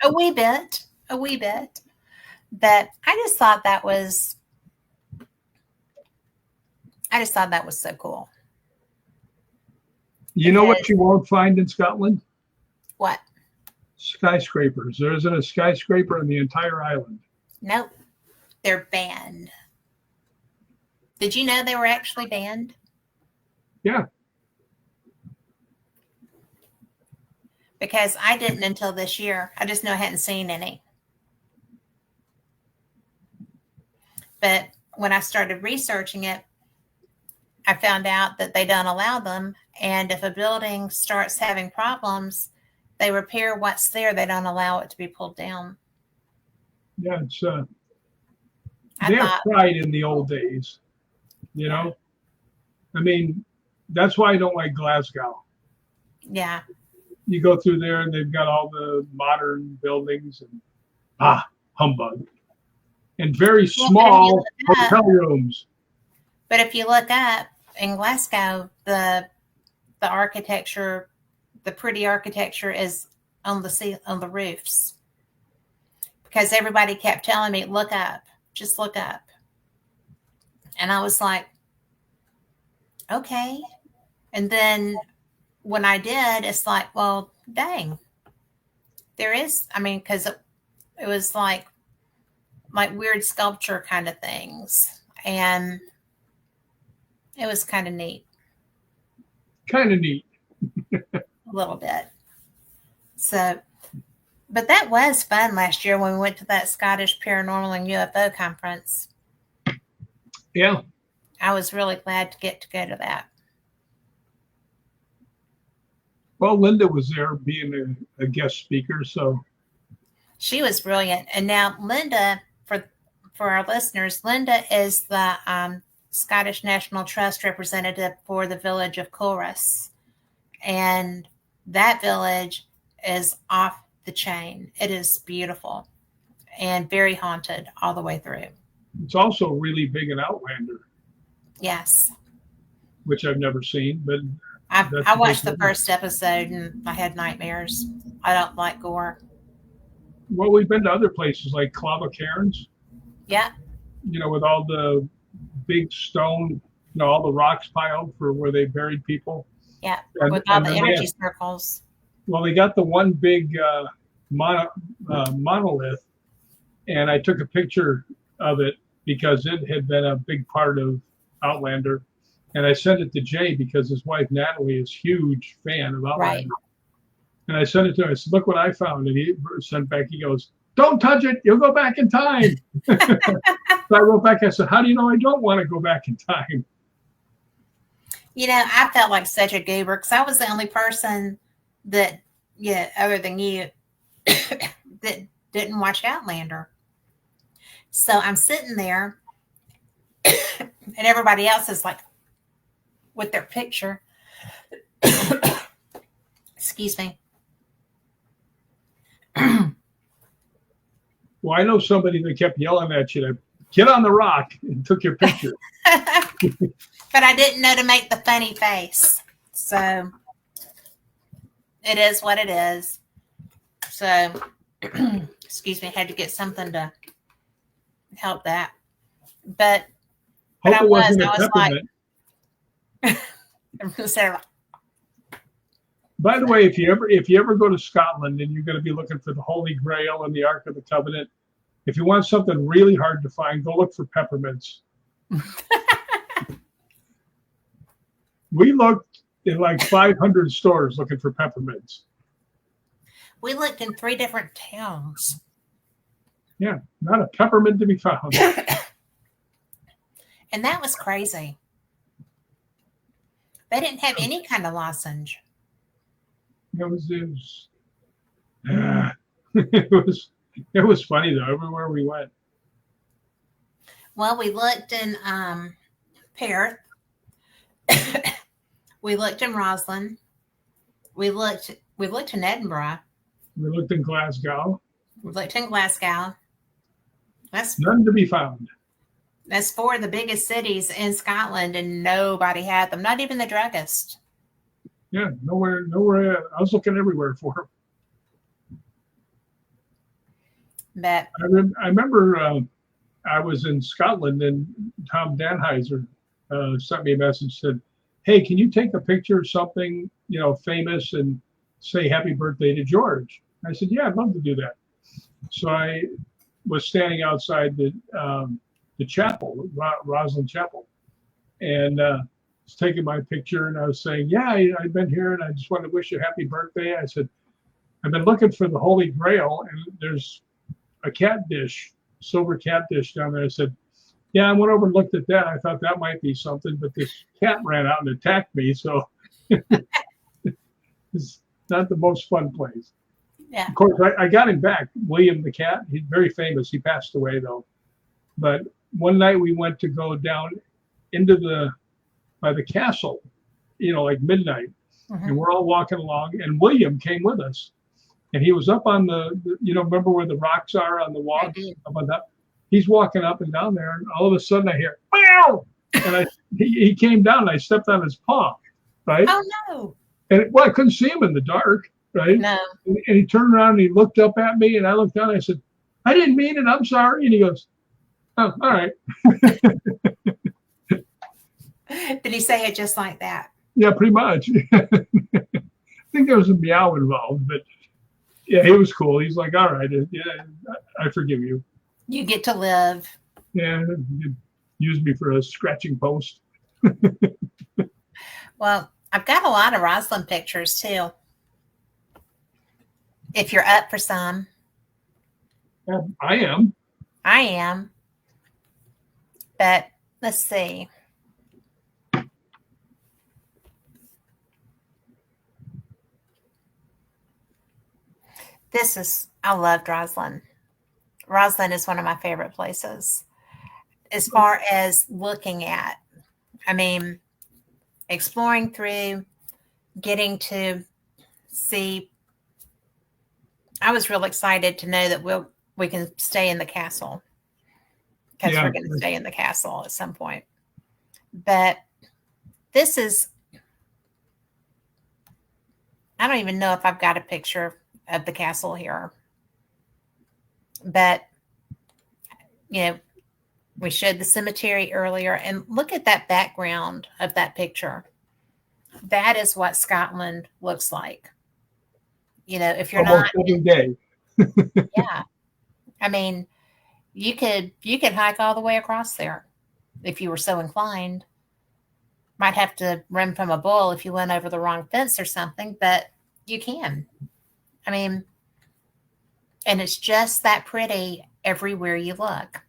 a wee bit. But I just thought that was so cool. You know what you won't find in Scotland? What? Skyscrapers. There isn't a skyscraper in the entire island. Nope. They're banned. Did you know they were actually banned? Yeah. Because I didn't until this year. I just know I hadn't seen any. But when I started researching it, I found out that they don't allow them. And if a building starts having problems, they repair what's there. They don't allow it to be pulled down. Yeah, it's they have pride in the old days, I mean, that's why I don't like Glasgow. Yeah. You go through there and they've got all the modern buildings and humbug. And very small hotel rooms. But if you look up in Glasgow, the architecture, the pretty architecture is on the roofs. Because everybody kept telling me, look up, just look up. And I was like, okay. And then when I did, it's like, well, dang. There is, because it was like weird sculpture kind of things. And it was kind of neat. A little bit. So, but that was fun last year when we went to that Scottish Paranormal and UFO conference. Yeah. I was really glad to get to go to that. Well, Linda was there being a guest speaker, so. She was brilliant. And now Linda, for our listeners, Linda is the Scottish National Trust representative for the village of Culross. And that village is off the chain. It is beautiful and very haunted all the way through. It's also really big in Outlander. Yes. Which I've never seen, but I watched the first episode and I had nightmares. I don't like gore. Well, we've been to other places like Clough-Cairns. Yeah. With all the big stone, all the rocks piled for where they buried people. Yeah, with all the energy circles. Well, they got the one big monolith, and I took a picture of it because it had been a big part of Outlander. And I sent it to Jay because his wife, Natalie, is a huge fan of Outlander. Right. And I sent it to him. I said, look what I found. And he sent back, he goes, don't touch it. You'll go back in time. So I wrote back, I said, how do you know I don't want to go back in time? I felt like such a goober because I was the only person that, other than you, that didn't watch Outlander. So I'm sitting there, and everybody else is like with their picture. Excuse me. Well, I know somebody that kept yelling at you to get on the rock and took your picture. But I didn't know to make the funny face. So it is what it is. So, excuse me, I had to get something to help that. But Hope I it was wasn't a peppermint. By the way, if you ever go to Scotland and you're going to be looking for the Holy Grail and the Ark of the Covenant, if you want something really hard to find, go look for peppermints. We looked in like 500 stores looking for peppermints. We looked in 3 different towns. Yeah, not a peppermint to be found. And that was crazy. They didn't have any kind of lozenge. It was funny though, everywhere we went. Well, we looked in Perth. We looked in Roslyn. We looked in Edinburgh. We looked in Glasgow. We looked in Glasgow. That's none to be found. That's 4 of the biggest cities in Scotland, and nobody had them. Not even the druggist. Yeah, nowhere. I was looking everywhere for them. But I remember I was in Scotland and Tom Danheiser sent me a message, said, "Hey, can you take a picture of something, famous and say happy birthday to George?" I said, "Yeah, I'd love to do that." So I was standing outside the chapel, Roslyn Chapel, and was taking my picture, and I was saying, "Yeah, I've been here, and I just wanted to wish you a happy birthday." I said, "I've been looking for the Holy Grail, and there's a cat dish, silver cat dish down there." I said, "Yeah, I went over and looked at that. I thought that might be something, but this cat ran out and attacked me, so it's not the most fun place." Yeah. Of course, I got him back. William the cat, he's very famous. He passed away though. But one night we went to go down into by the castle, like midnight, and we're all walking along, and William came with us, and he was up on the remember where the rocks are on the walk? Up on that. He's walking up and down there, and all of a sudden I hear, "Meow!" And he came down, and I stepped on his paw, right? Oh no! And I couldn't see him in the dark, right? No. And he turned around and he looked up at me, and I looked down. And I said, "I didn't mean it. I'm sorry." And he goes, "Oh, all right." Did he say it just like that? Yeah, pretty much. I think there was a meow involved, but yeah, he was cool. He's like, "All right, yeah, I forgive you. You get to live." Yeah, you use me for a scratching post. Well, I've got a lot of Roslyn pictures too. If you're up for some. Yeah, I am. I am. But let's see. I loved Roslyn. Roslyn is one of my favorite places as far as looking at. I mean, exploring through, getting to see. I was real excited to know that we can stay in the castle, because we're going to stay in the castle at some point. But this is, I don't even know if I've got a picture of the castle here. But, we showed the cemetery earlier, and look at that background of that picture. That is what Scotland looks like. If you're almost not every day. Yeah. I mean, you could hike all the way across there if you were so inclined. Might have to run from a bull if you went over the wrong fence or something, but you can. I mean, and it's just that pretty everywhere you look.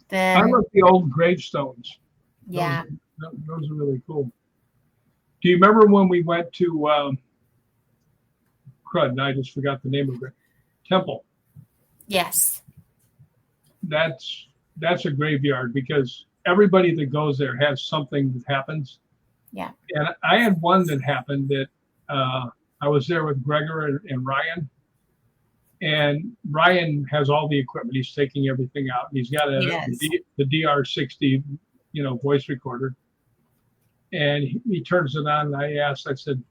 Then I love the old gravestones. Yeah. Those are really cool. Do you remember when we went to crud, I just forgot the name of it. Temple. Yes. That's a graveyard because everybody that goes there has something that happens. Yeah. And I had one that happened that I was there with Gregor and Ryan. And Ryan has all the equipment. He's taking everything out. He's got the DR60, voice recorder. And he turns it on. And I said,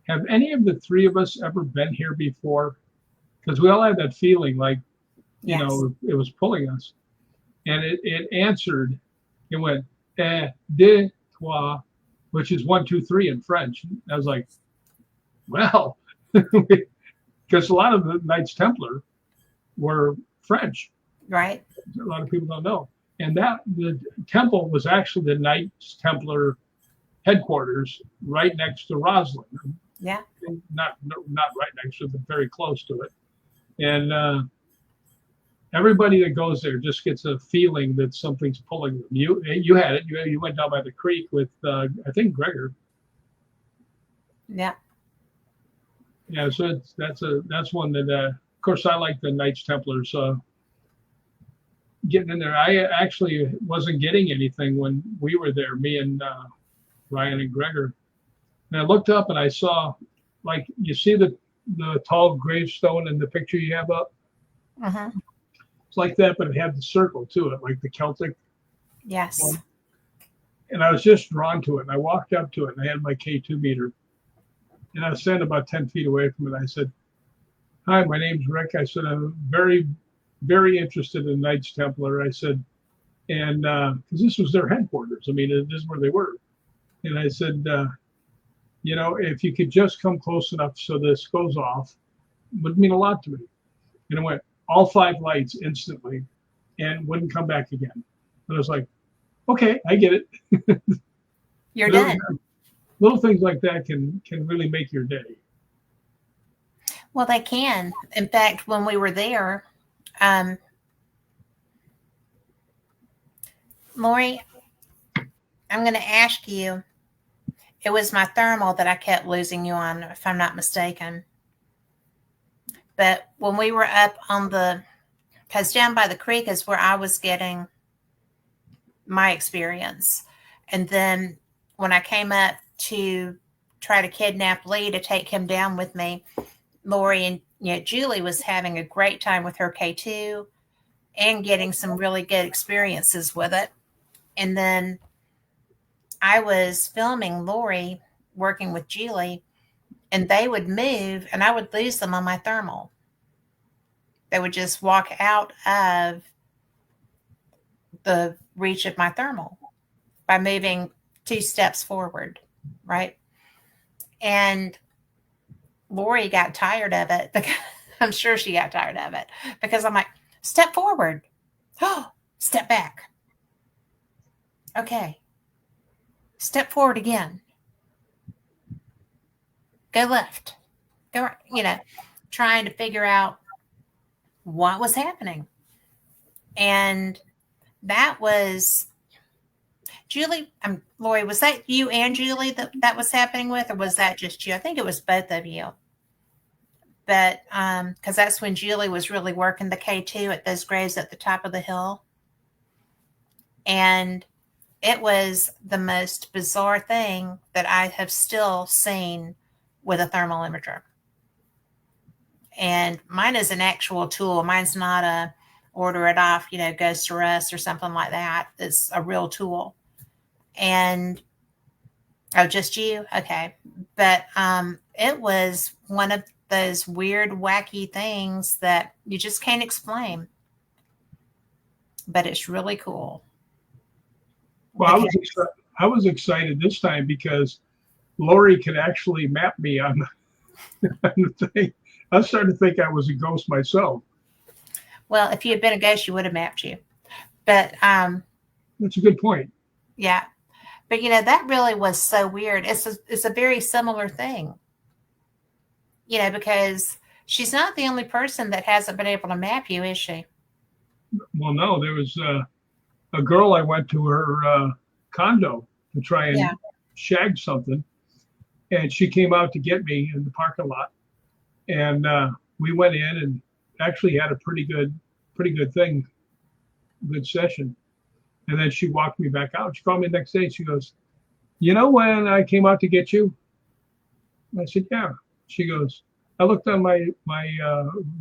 have any of the three of us ever been here before? Because we all had that feeling like, Yes. it was pulling us. And it answered, it went, deux, trois, which is 1, 2, 3 in French. I was like, well, because a lot of the Knights Templar were French. Right. A lot of people don't know. And the temple was actually the Knights Templar headquarters right next to Roslin. Yeah. Not right next to it, but very close to it. And everybody that goes there just gets a feeling that something's pulling them. You had it. You went down by the creek with I think Gregor. Yeah. Yeah. So that's one that of course I like the Knights Templars. Getting in there, I actually wasn't getting anything when we were there. Me and Ryan and Gregor. And I looked up and I saw, like, you see the tall gravestone in the picture you have up. Uh-huh. It's like that, but it had the circle to it, like the Celtic. Yes. one. And I was just drawn to it. And I walked up to it and I had my K2 meter. And I was standing about 10 feet away from it. I said, hi, my name's Rick. I said, I'm very, very interested in Knights Templar. I said, and because this was their headquarters. I mean, this is where they were. And I said, if you could just come close enough so this goes off, would mean a lot to me. And it went all 5 lights instantly and wouldn't come back again. And I was like, okay, I get it. You're done. Little things like that can really make your day. Well, they can. In fact, when we were there, Lori, I'm going to ask you, it was my thermal that I kept losing you on, if I'm not mistaken. But when we were up on because down by the creek is where I was getting my experience. And then when I came up to try to kidnap Lee to take him down with me, Lori and Julie was having a great time with her K2 and getting some really good experiences with it. And then I was filming Lori working with Julie, and they would move and I would lose them on my thermal. They would just walk out of the reach of my thermal by moving 2 steps forward, right? And Lori got tired of it because I'm sure she got tired of it because I'm like, step forward. Oh, step back. Okay. Step forward again. Go left. Go right, trying to figure out what was happening. And that was Julie. Lori, was that you and Julie that was happening with, or was that just you? I think it was both of you. But because that's when Julie was really working the K2 at those graves at the top of the hill. And it was the most bizarre thing that I have still seen with a thermal imager. And mine is an actual tool. Mine's not a order it off, goes to us or something like that. It's a real tool. And just you? Okay. But it was one of those weird, wacky things that you just can't explain. But it's really cool. Well, I was excited this time because Lori could actually map me on the thing. I was starting to think I was a ghost myself. Well, if you had been a ghost, you would have mapped you. But that's a good point. Yeah. But that really was so weird. It's a very similar thing. Because she's not the only person that hasn't been able to map you, is she? Well, no, there was a girl I went to her condo to try and shag something. And she came out to get me in the parking lot. And we went in and actually had a pretty good thing, good session. And then she walked me back out. She called me the next day. She goes, "You know when I came out to get you?" I said, "Yeah." She goes, "I looked on my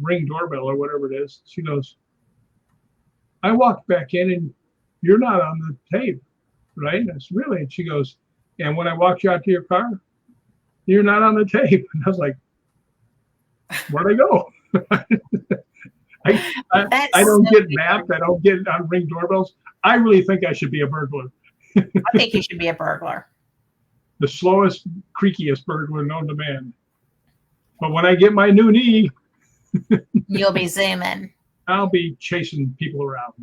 Ring doorbell or whatever it is." She goes, "I walked back in and you're not on the tape, right?" And I said, "Really?" And she goes, "And when I walked you out to your car, you're not on the tape." And I was like, "Where'd I go?" I don't get mapped. I don't get on Ring doorbells. I really think I should be a burglar. I think you should be a burglar. The slowest, creakiest burglar known to man. But when I get my new knee, You'll be zooming. I'll be chasing people around.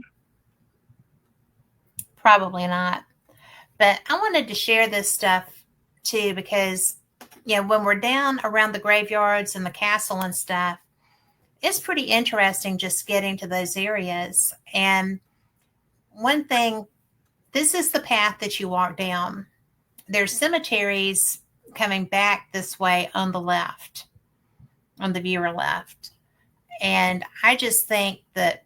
Probably not. But I wanted to share this stuff too because, when we're down around the graveyards and the castle and stuff, it's pretty interesting just getting to those areas. And one thing, this is the path that you walk down. There's cemeteries coming back this way on the left, on the viewer left. And I just think that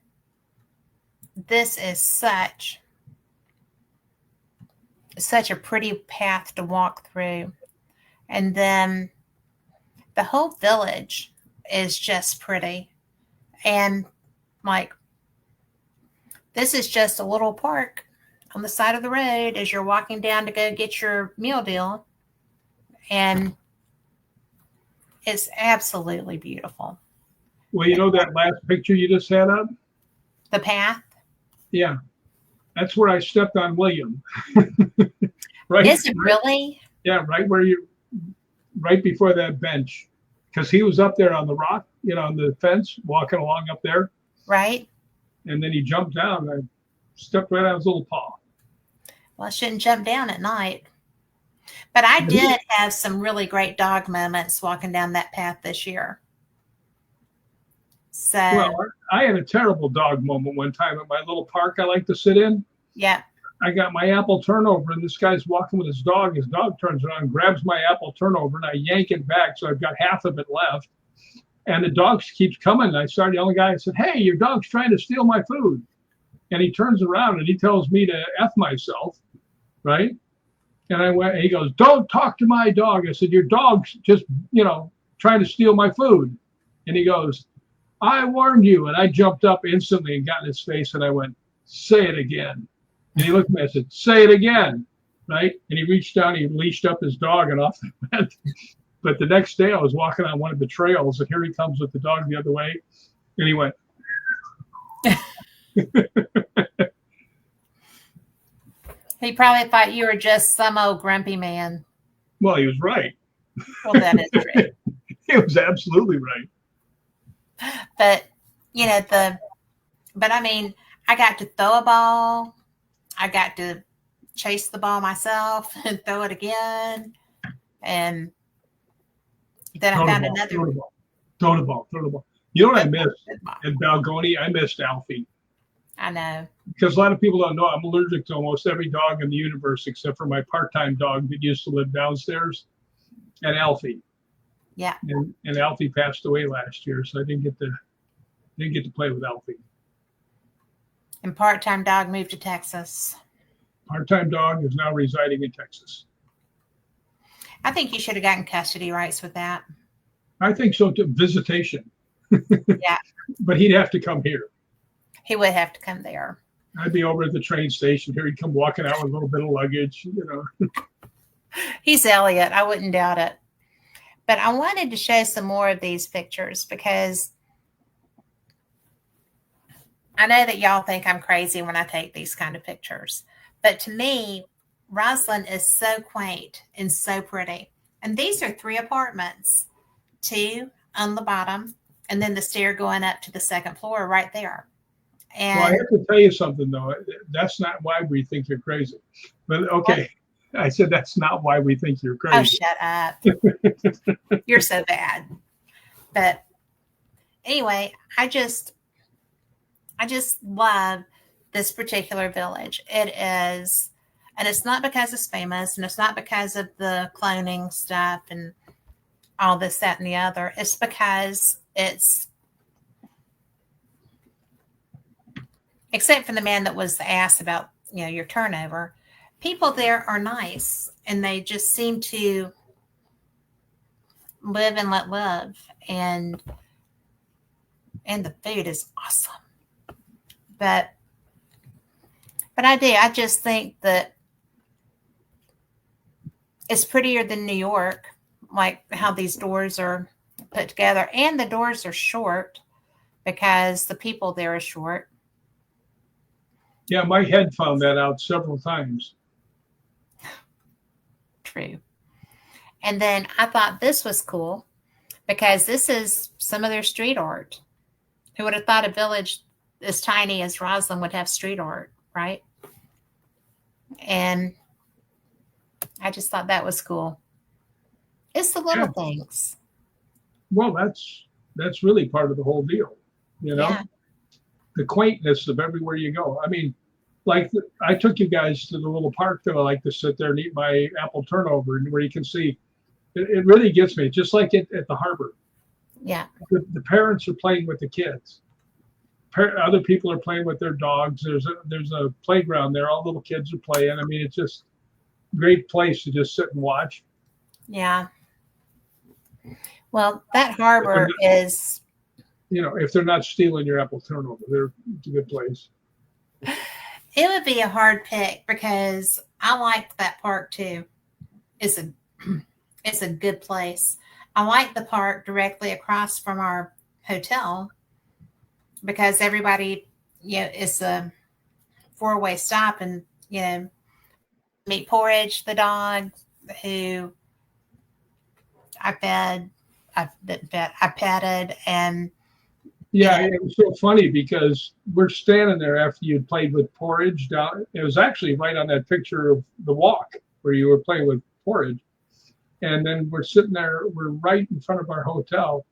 this is such a pretty path to walk through. And then the whole village is just pretty. And like, this is just a little park on the side of the road as you're walking down to go get your meal deal. And it's absolutely beautiful. Well, you know that last picture you just had up? The path? Yeah. That's where I stepped on William. Right? Is it really? Yeah, right before that bench. Because he was up there on the rock, on the fence, walking along up there. Right. And then he jumped down. I stepped right on his little paw. Well, I shouldn't jump down at night. But I did have some really great dog moments walking down that path this year. So, well, I had a terrible dog moment one time at my little park I like to sit in. Yeah. I got my apple turnover, and this guy's walking with his dog. His dog turns around, grabs my apple turnover, and I yank it back, so I've got half of it left. And the dog keeps coming. And I started yelling at the guy. I said, "Hey, your dog's trying to steal my food." And he turns around and he tells me to F myself, right? And he goes, "Don't talk to my dog." I said, "Your dog's just, trying to steal my food." And he goes, "I warned you." And I jumped up instantly and got in his face and I went, "Say it again." And he looked at me and I said, "Say it again," right? And he reached down, he leashed up his dog and off he went. But the next day I was walking on one of the trails and here he comes with the dog the other way. And he went. He probably thought you were just some old grumpy man. Well, he was right. Well, that is true. He was absolutely right. But, I mean, I got to throw a ball. I got to chase the ball myself and throw it again. And then I found another. Throw the ball. You know what I missed at Balgoni? I missed Alfie. I know. Because a lot of people don't know I'm allergic to almost every dog in the universe except for my part-time dog that used to live downstairs, and Alfie. Yeah. And Alfie passed away last year, so I didn't get to play with Alfie. And part-time dog moved to Texas. Part-time dog is now residing in Texas. I think you should have gotten custody rights with that. I think so too. Visitation. Yeah. But he'd have to come here. He would have to come there. I'd be over at the train station. Here he'd come walking out with a little bit of luggage, He's Elliot. I wouldn't doubt it. But I wanted to show some more of these pictures because I know that y'all think I'm crazy when I take these kind of pictures. But to me, Roslyn is so quaint and so pretty. And these are 3 apartments, 2 on the bottom, and then the stair going up to the second floor right there. And well, I have to tell you something, though. That's not why we think you're crazy. But okay, what? I said that's not why we think you're crazy. Oh, shut up. You're so bad. But anyway, I just love this particular village. It is, and it's not because it's famous, and it's not because of the cloning stuff and all this, that, and the other. It's because it's except for the man that was the ass about, your turnover. People there are nice and they just seem to live and let live, and the food is awesome. But I just think that it's prettier than New York, like how these doors are put together, and the doors are short because the people there are short. Yeah, my head found that out several times. True. And then I thought this was cool because this is some of their street art. Who would have thought a village as tiny as Roslyn would have street art, right? And I just thought that was cool. It's the little things. Well, that's really part of the whole deal, Yeah. The quaintness of everywhere you go. I mean, like I took you guys to the little park that I like to sit there and eat my apple turnover, and where you can see it really gets me, just like at the harbor. Yeah. The parents are playing with the kids. Other people are playing with their dogs. There's a playground there. All little kids are playing. I mean, it's just a great place to just sit and watch. Yeah. Well, that harbor is. If they're not stealing your apple turnover, it's a good place. It would be a hard pick because I liked that park too. It's a good place. I like the park directly across from our hotel because everybody, it's a 4-way stop, and meet Porridge, the dog, who I petted, and yeah, it was so funny because we're standing there after you'd played with Porridge down. It was actually right on that picture of the walk where you were playing with Porridge. And then we're sitting there, we're right in front of our hotel.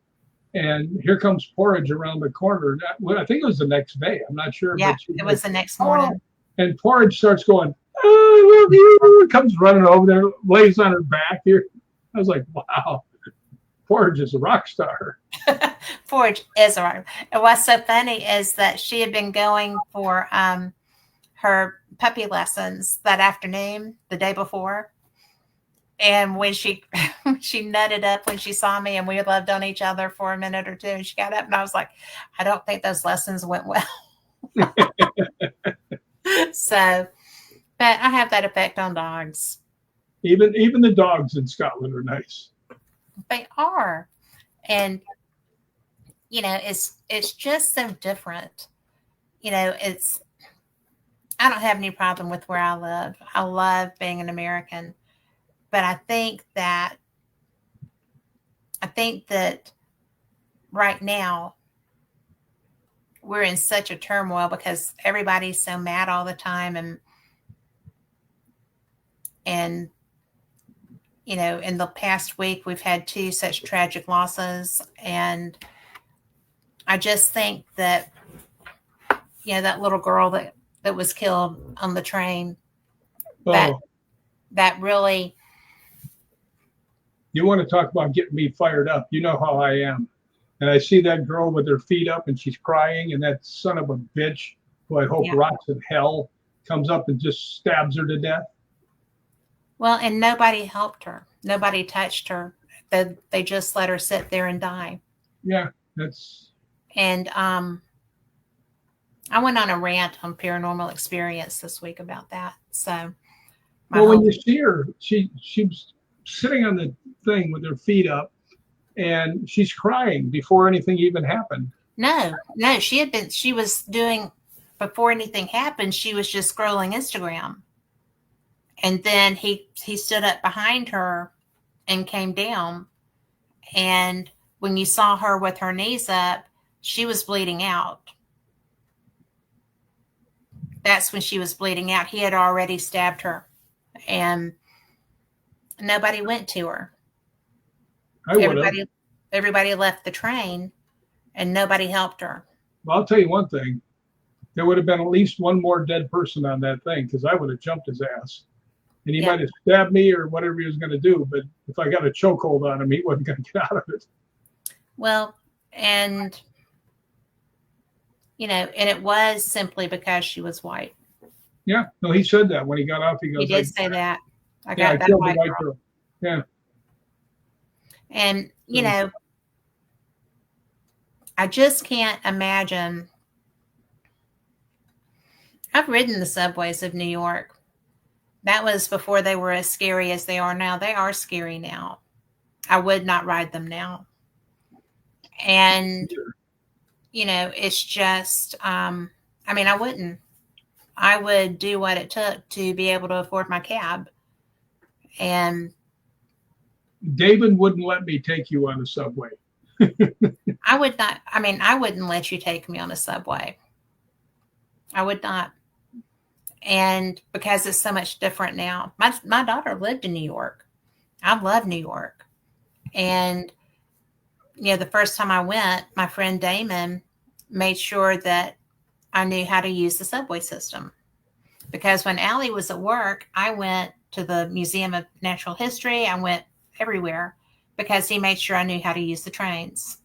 And here comes Porridge around the corner. I think it was the next day. I'm not sure. Yeah, it was the next morning. And Porridge starts going, "Oh, I love you." Comes running over there, lays on her back here. I was like, wow, Porridge is a rock star. Porridge is a rock. And what's so funny is that she had been going for her puppy lessons that afternoon, the day before. And when she nutted up when she saw me, and we loved on each other for a minute or two, and she got up, and I was like, I don't think those lessons went well. So, but I have that effect on dogs. Even the dogs in Scotland are nice. They are. And it's just so different. I don't have any problem with where I live. I love being an American. But I think that right now we're in such a turmoil because everybody's so mad all the time, and in the past week we've had 2 such tragic losses, and I just think that that little girl that was killed on the train, that really. You want to talk about getting me fired up. You know how I am. And I see that girl with her feet up and she's crying, and that son of a bitch, who I hope rots in hell, comes up and just stabs her to death. Well, and nobody helped her. Nobody touched her. They just let her sit there and die. Yeah, And I went on a rant on Paranormal Experience this week about that. So, when you see her, she's sitting on the thing with her feet up, and she's crying before anything even happened. No, she was doing, before anything happened, she was just scrolling Instagram. And then he stood up behind her and came down. And when you saw her with her knees up, she was bleeding out. That's when she was bleeding out. He had already stabbed her, and nobody went to her. Everybody left the train, and nobody helped her. Well, I'll tell you one thing. There would have been at least one more dead person on that thing, because I would have jumped his ass. And he might have stabbed me or whatever he was going to do. But if I got a chokehold on him, he wasn't going to get out of it. Well, and and it was simply because she was white. Yeah, no, he said that when he got off. He He goes, did say that. I yeah, I got that killed the white white girl. girl. Yeah. And, I just can't imagine. I've ridden the subways of New York. That was before they were as scary as they are now. They are scary now. I would not ride them now. And, it's just, I wouldn't. I would do what it took to be able to afford my cab. And David wouldn't let me take you on the subway. I would not, I wouldn't let you take me on a subway. I would not. And because it's so much different now. My daughter lived in New York. I love New York. And, the first time I went, my friend Damon made sure that I knew how to use the subway system. Because when Allie was at work, I went to the Museum of Natural History. I went everywhere because he made sure I knew how to use the trains.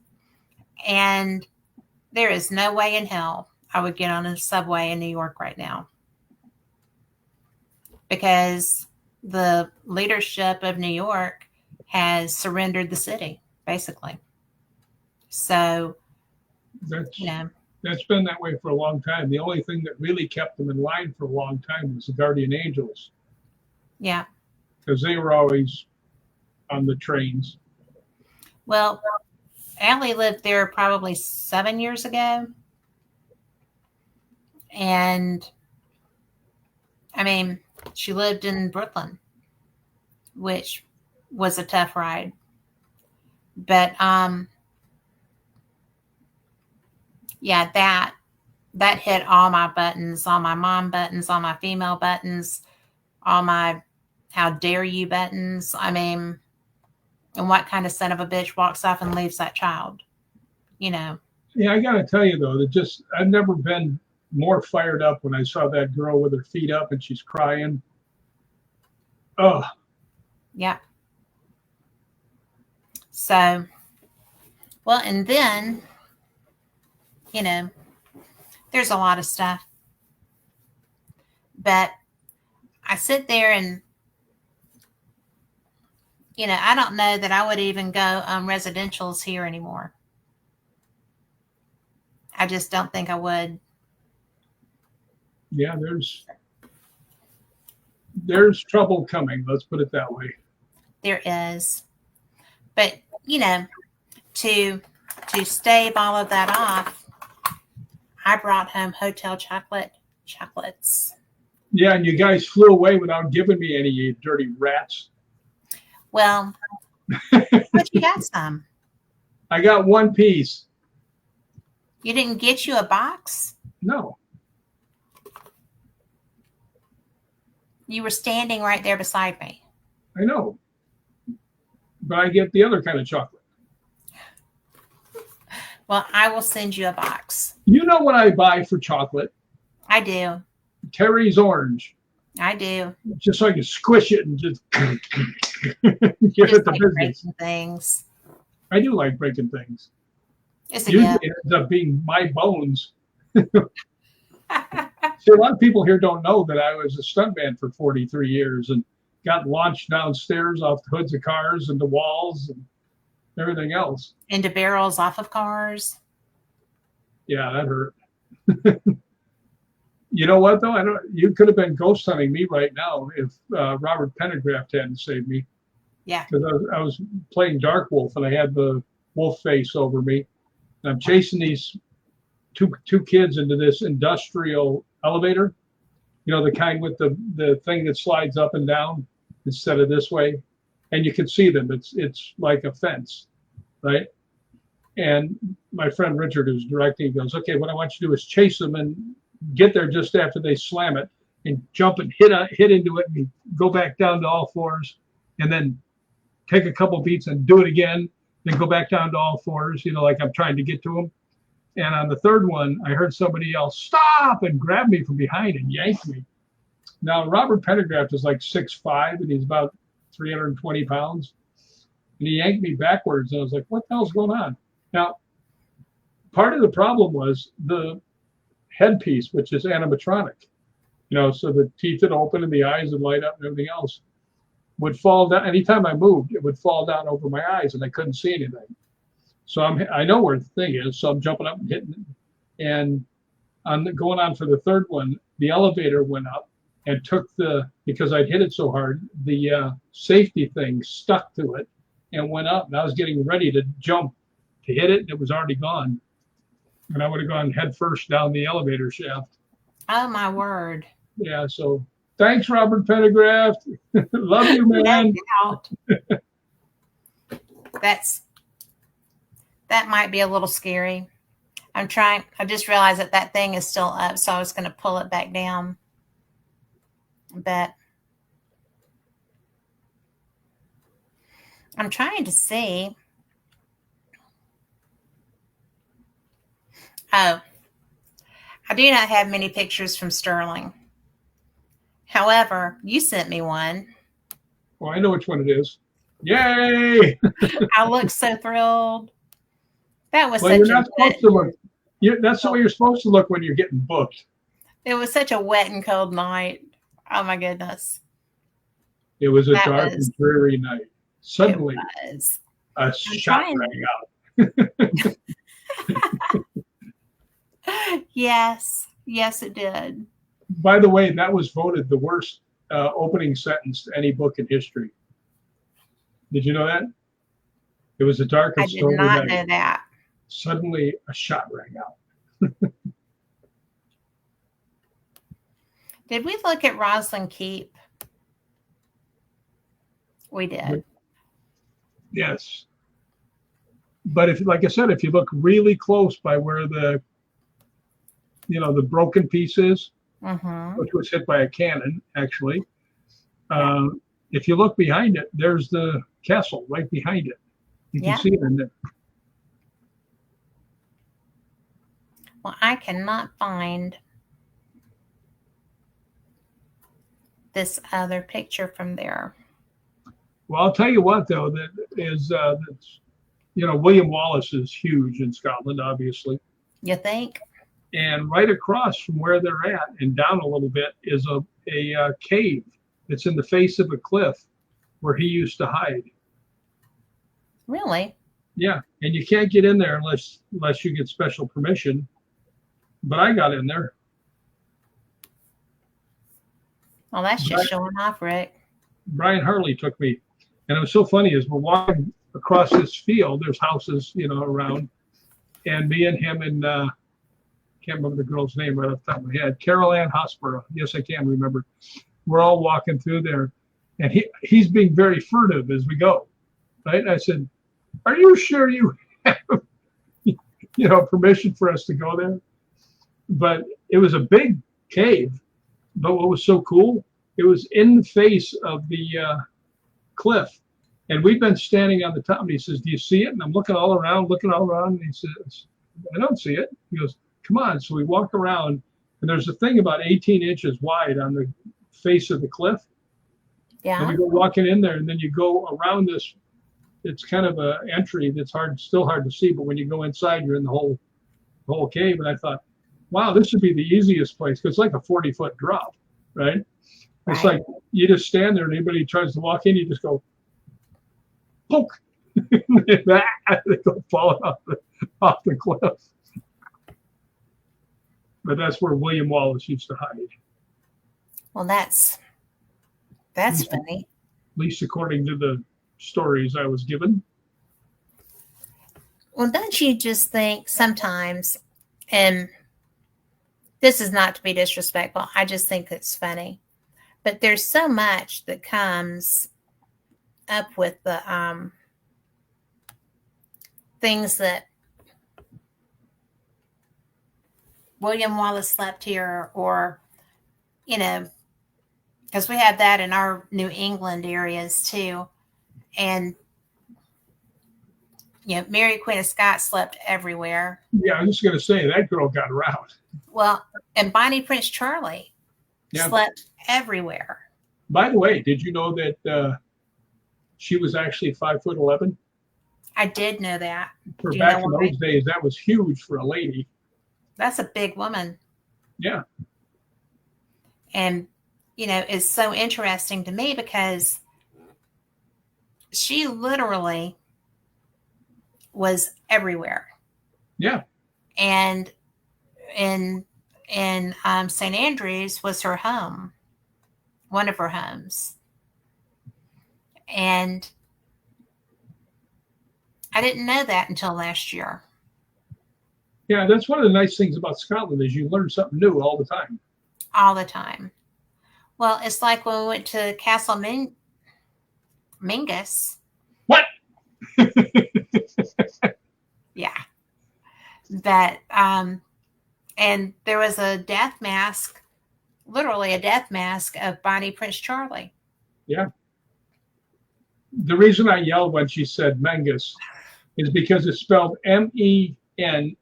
And there is no way in hell I would get on a subway in New York right now. Because the leadership of New York has surrendered the city, basically. So, that's been that way for a long time. The only thing that really kept them in line for a long time was the Guardian Angels. Yeah. Because they were always on the trains. Well, Allie lived there probably 7 years ago. And, she lived in Brooklyn, which was a tough ride. But, yeah, that hit all my buttons, all my mom buttons, all my female buttons, all my how dare you buttons. And what kind of son of a bitch walks off and leaves that child? Yeah, I got to tell you, though, that I've never been more fired up when I saw that girl with her feet up and she's crying. Oh. Yeah. So, well, and then, there's a lot of stuff. But I sit there and, I don't know that I would even go on residentials here anymore. I just don't think I would. Yeah, there's trouble coming. Let's put it that way. There is. But, to stave all of that off, I brought home hotel chocolates. Yeah, and you guys flew away without giving me any, you dirty rats. Well, but you got some. I got one piece. You didn't get you a box? No. You were standing right there beside me. I know. But I get the other kind of chocolate. Well, I will send you a box. You know what I buy for chocolate? I do. Terry's Orange. I do. Just so I can squish it and just get it the business. Breaking things. I do like breaking things. Usually it ends up being my bones. See, a lot of people here don't know that I was a stuntman for 43 years and got launched downstairs off the hoods of cars and the walls and everything else. Into barrels off of cars. Yeah, that hurt. You know what, though? You could have been ghost hunting me right now if Robert Pendergraft hadn't saved me. Yeah. Because I was playing Dark Wolf and I had the wolf face over me. And I'm chasing these two kids into this industrial elevator. The kind with the thing that slides up and down instead of this way. And you can see them. It's like a fence, right? And my friend Richard, who's directing, goes, okay, what I want you to do is chase them and get there just after they slam it and jump and hit into it and go back down to all fours and then take a couple beats and do it again, then go back down to all fours, like I'm trying to get to them. And on the third one, I heard somebody else stop and grab me from behind and yank me. Now, Robert Pendergraft is like 6'5", and he's about 320 pounds. And he yanked me backwards, and I was like, what the hell's going on? Now, part of the problem was the headpiece, which is animatronic. So the teeth would open and the eyes would light up and everything else would fall down. Anytime I moved, it would fall down over my eyes and I couldn't see anything. So I know where the thing is. So I'm jumping up and hitting it. And I'm going on for the third one. The elevator went up and took because I'd hit it so hard, the safety thing stuck to it and went up. And I was getting ready to jump to hit it. And it was already gone. And I would have gone head first down the elevator shaft. Oh, my word. Yeah. So thanks, Robert Pendergraft. Love you, man. That might be a little scary. I just realized that thing is still up, so I was going to pull it back down. But I'm trying to see. Oh, I do not have many pictures from Sterling. However, you sent me one. Well, I know which one it is. Yay! I look so thrilled. That was you're not supposed to look. That's the way you're supposed to look when you're getting booked. It was such a wet and cold night. Oh my goodness. It was a dark and dreary night. Suddenly, a shot rang out. Yes, it did. By the way, that was voted the worst opening sentence to any book in history. Did you know that? It was a dark and stormy night. I did not know that. Suddenly, a shot rang out. Did we look at Roslyn Keep? We did. Yes. But like I said, if you look really close by where the broken piece is, which was hit by a cannon, actually. If you look behind it, there's the castle right behind it. You can see it in there. Well, I cannot find this other picture from there. Well, I'll tell you what, though, that is, William Wallace is huge in Scotland, obviously. You think? And right across from where they're at and down a little bit is a cave that's in the face of a cliff where he used to hide. Really? Yeah, and you can't get in there unless you get special permission. But I got in there. Well, that's just showing off, Rick. Brian Harley took me, and it was so funny as we're walking across this field. There's houses, around, and me and him and can't remember the girl's name right off the top of my head. Carol Ann Hossborough. Yes, I can remember. We're all walking through there, and he's being very furtive as we go. Right? And I said, "Are you sure you have, permission for us to go there?" But it was a big cave. But what was so cool, it was in the face of the cliff. And we've been standing on the top. And he says, "Do you see it?" And I'm looking all around. And he says, "I don't see it." He goes, "Come on." So we walk around, and there's a thing about 18 inches wide on the face of the cliff. Yeah. And we go walking in there, and then you go around this. It's kind of an entry that's still hard to see. But when you go inside, you're in the whole cave. And I thought, wow, this would be the easiest place because it's like a 40-foot drop, right? It's like you just stand there and anybody tries to walk in, you just go, poke. They go falling off the cliff. But that's where William Wallace used to hide. Well, that's funny. At least according to the stories I was given. Well, don't you just think sometimes, and this is not to be disrespectful, I just think it's funny. But there's so much that comes up with the things that William Wallace slept here, or, because we have that in our New England areas too. And, Mary Queen of Scots slept everywhere. Yeah, I was just going to say, that girl got around. Well, and Bonnie Prince Charlie slept everywhere. By the way, did you know that she was actually 5'11"? I did know that. For back in those days, that was huge for a lady. That's a big woman. Yeah. And, it's so interesting to me because she literally was everywhere. Yeah. And in St. Andrews was her home, one of her homes. And I didn't know that until last year. Yeah, that's one of the nice things about Scotland is you learn something new all the time. All the time. Well, it's like when we went to Castle Mingus. What? Yeah. That and there was a death mask, literally a death mask of Bonnie Prince Charlie. Yeah. The reason I yelled when she said Mengus is because it's spelled Menzies. And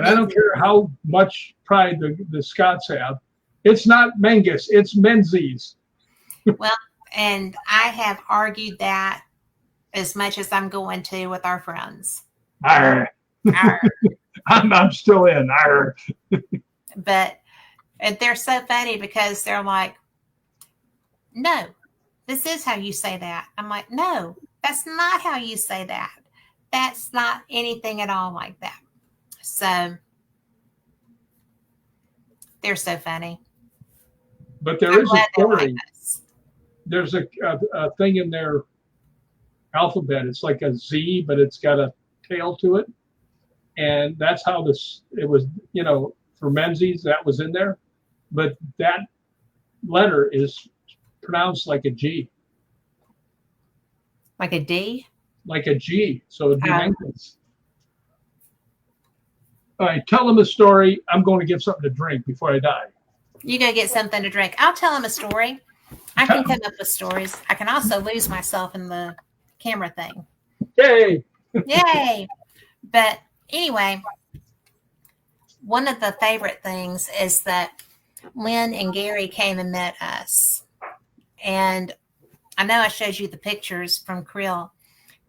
I don't care how much pride the Scots have. It's not Mengus, it's Menzies. Well, and I have argued that as much as I'm going to with our friends. Arr. Arr. I'm still in. Arr. But they're so funny because they're like, no, this is how you say that. I'm like, no, that's not how you say that. That's not anything at all like that. So they're so funny. But there is a story. There's a thing in their alphabet. It's like a Z, but it's got a tail to it. And that's how it was, for Menzies, that was in there. But that letter is pronounced like a G. Like a D? Like a G. So it'd be Menzies. All right, tell them a story. I'm going to give something to drink before I die. You go get something to drink. I'll tell them a story. I can come up with stories. I can also lose myself in the camera thing. Yay! Yay! But anyway, one of the favorite things is that Lynn and Gary came and met us. And I know I showed you the pictures from Creel,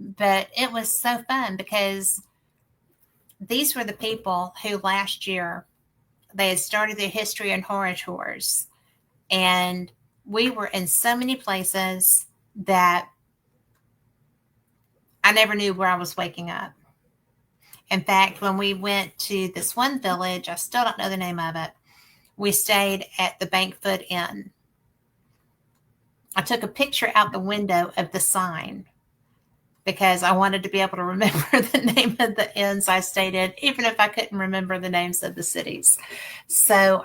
but it was so fun because these were the people who last year they had started their history and horror tours. And we were in so many places that I never knew where I was waking up. In fact, when we went to this one village, I still don't know the name of it, we stayed at the Bankfoot Inn. I took a picture out the window of the sign because I wanted to be able to remember the name of the inns I stayed in, even if I couldn't remember the names of the cities. So,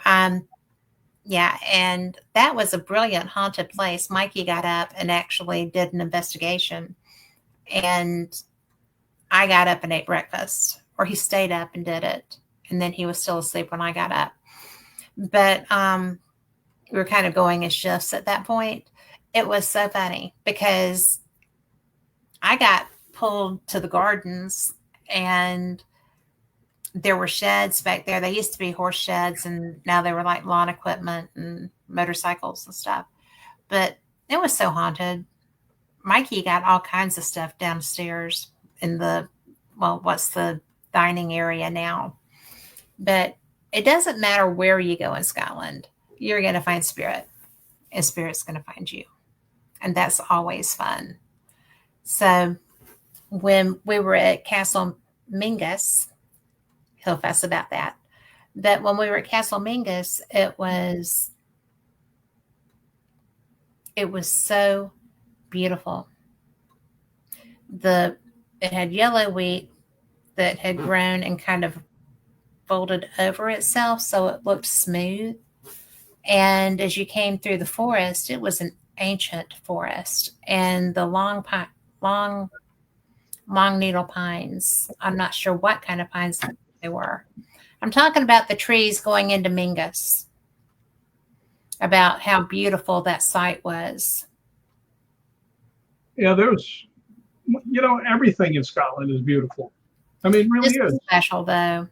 yeah, and that was a brilliant haunted place. Mikey got up and actually did an investigation. And I got up and ate breakfast, or he stayed up and did it. And then he was still asleep when I got up. But we were kind of going in shifts at that point. It was so funny because I got pulled to the gardens and there were sheds back there. They used to be horse sheds and now they were like lawn equipment and motorcycles and stuff. But it was so haunted. Mikey got all kinds of stuff downstairs in what's the dining area now. But it doesn't matter where you go in Scotland. You're going to find spirit and spirit's going to find you. And that's always fun. So when we were at Castle Mingus, he'll fuss about that. But when we were at Castle Mingus, it was so beautiful. It had yellow wheat that had grown and kind of folded over itself, so it looked smooth. And as you came through the forest, it was an ancient forest, and the long needle pines. I'm not sure what kind of pines they were. I'm talking about the trees going into Mingus, about how beautiful that site was. Yeah, there's, everything in Scotland is beautiful. I mean, it really is. Special, though.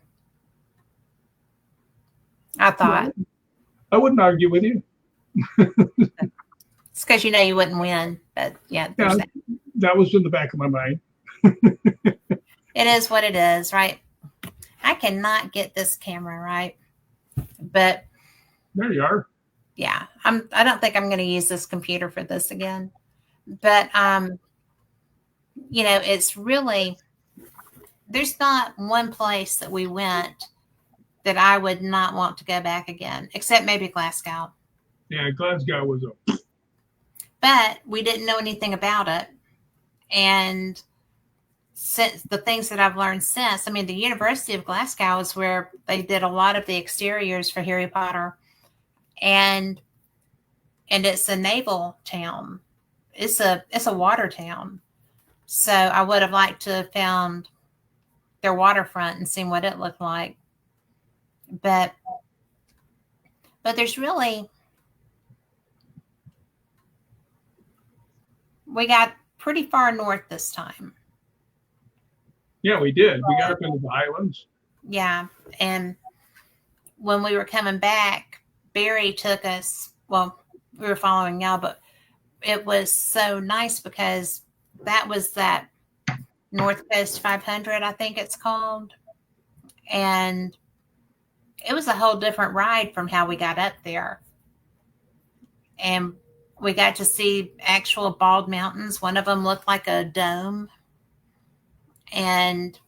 I thought. I wouldn't argue with you. It's because you wouldn't win, but yeah. That was in the back of my mind. It is what it is, right? I cannot get this camera right. But There you are. yeah, I don't think I'm going to use this computer for this again. But it's really, there's not one place that we went that I would not want to go back again, except maybe Glasgow. Yeah, Glasgow was a. But we didn't know anything about it. And since the things that I've learned since, I mean, the University of Glasgow is where they did a lot of the exteriors for Harry Potter. And it's a naval town. It's a water town. So I would have liked to have found their waterfront and seen what it looked like. But there's really, we got pretty far north this time. Yeah, we did. We got up into the Highlands. Yeah. And when we were coming back, Barry took us, well, we were following y'all, but it was so nice because that was that North Coast 500, I think it's called. And it was a whole different ride from how we got up there. And we got to see actual bald mountains. One of them looked like a dome. And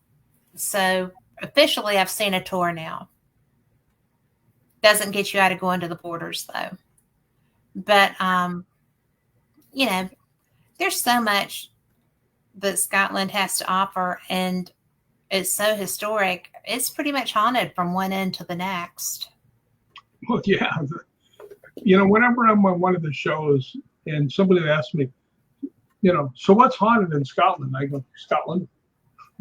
so officially I've seen a tour now. Doesn't get you out of going to the borders though. But, there's so much that Scotland has to offer, and it's so historic. It's pretty much haunted from one end to the next. Well, yeah. Whenever I'm on one of the shows and somebody asks me, so what's haunted in Scotland? I go, Scotland?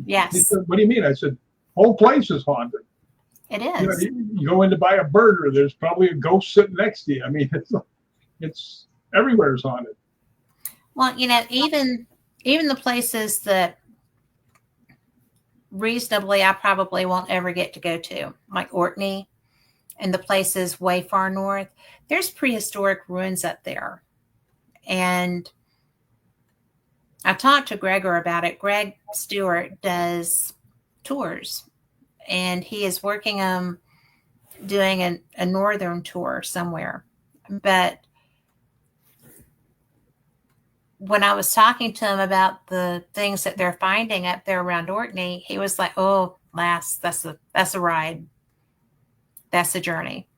Yes. He said, what do you mean? I said, whole place is haunted. It is. You go in to buy a burger, there's probably a ghost sitting next to you. I mean, it's everywhere is haunted. Well, even the places that reasonably I probably won't ever get to go to, like Orkney and the places way far north, there's prehistoric ruins up there. And I talked to Gregor about it. Greg Stewart does tours, and he is working on doing a northern tour somewhere. But when I was talking to him about the things that they're finding up there around Orkney, he was like, "Oh, lass, that's a ride. That's a journey."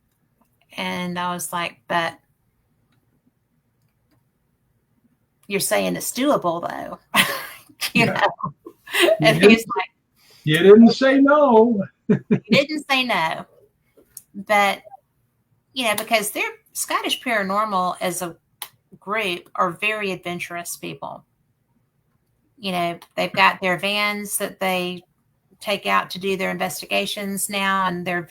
And I was like, "But you're saying it's doable, though." know? And he's like, "You didn't say no." He didn't say no. But, because they're Scottish Paranormal as a group are very adventurous people. They've got their vans that they take out to do their investigations now, and they'll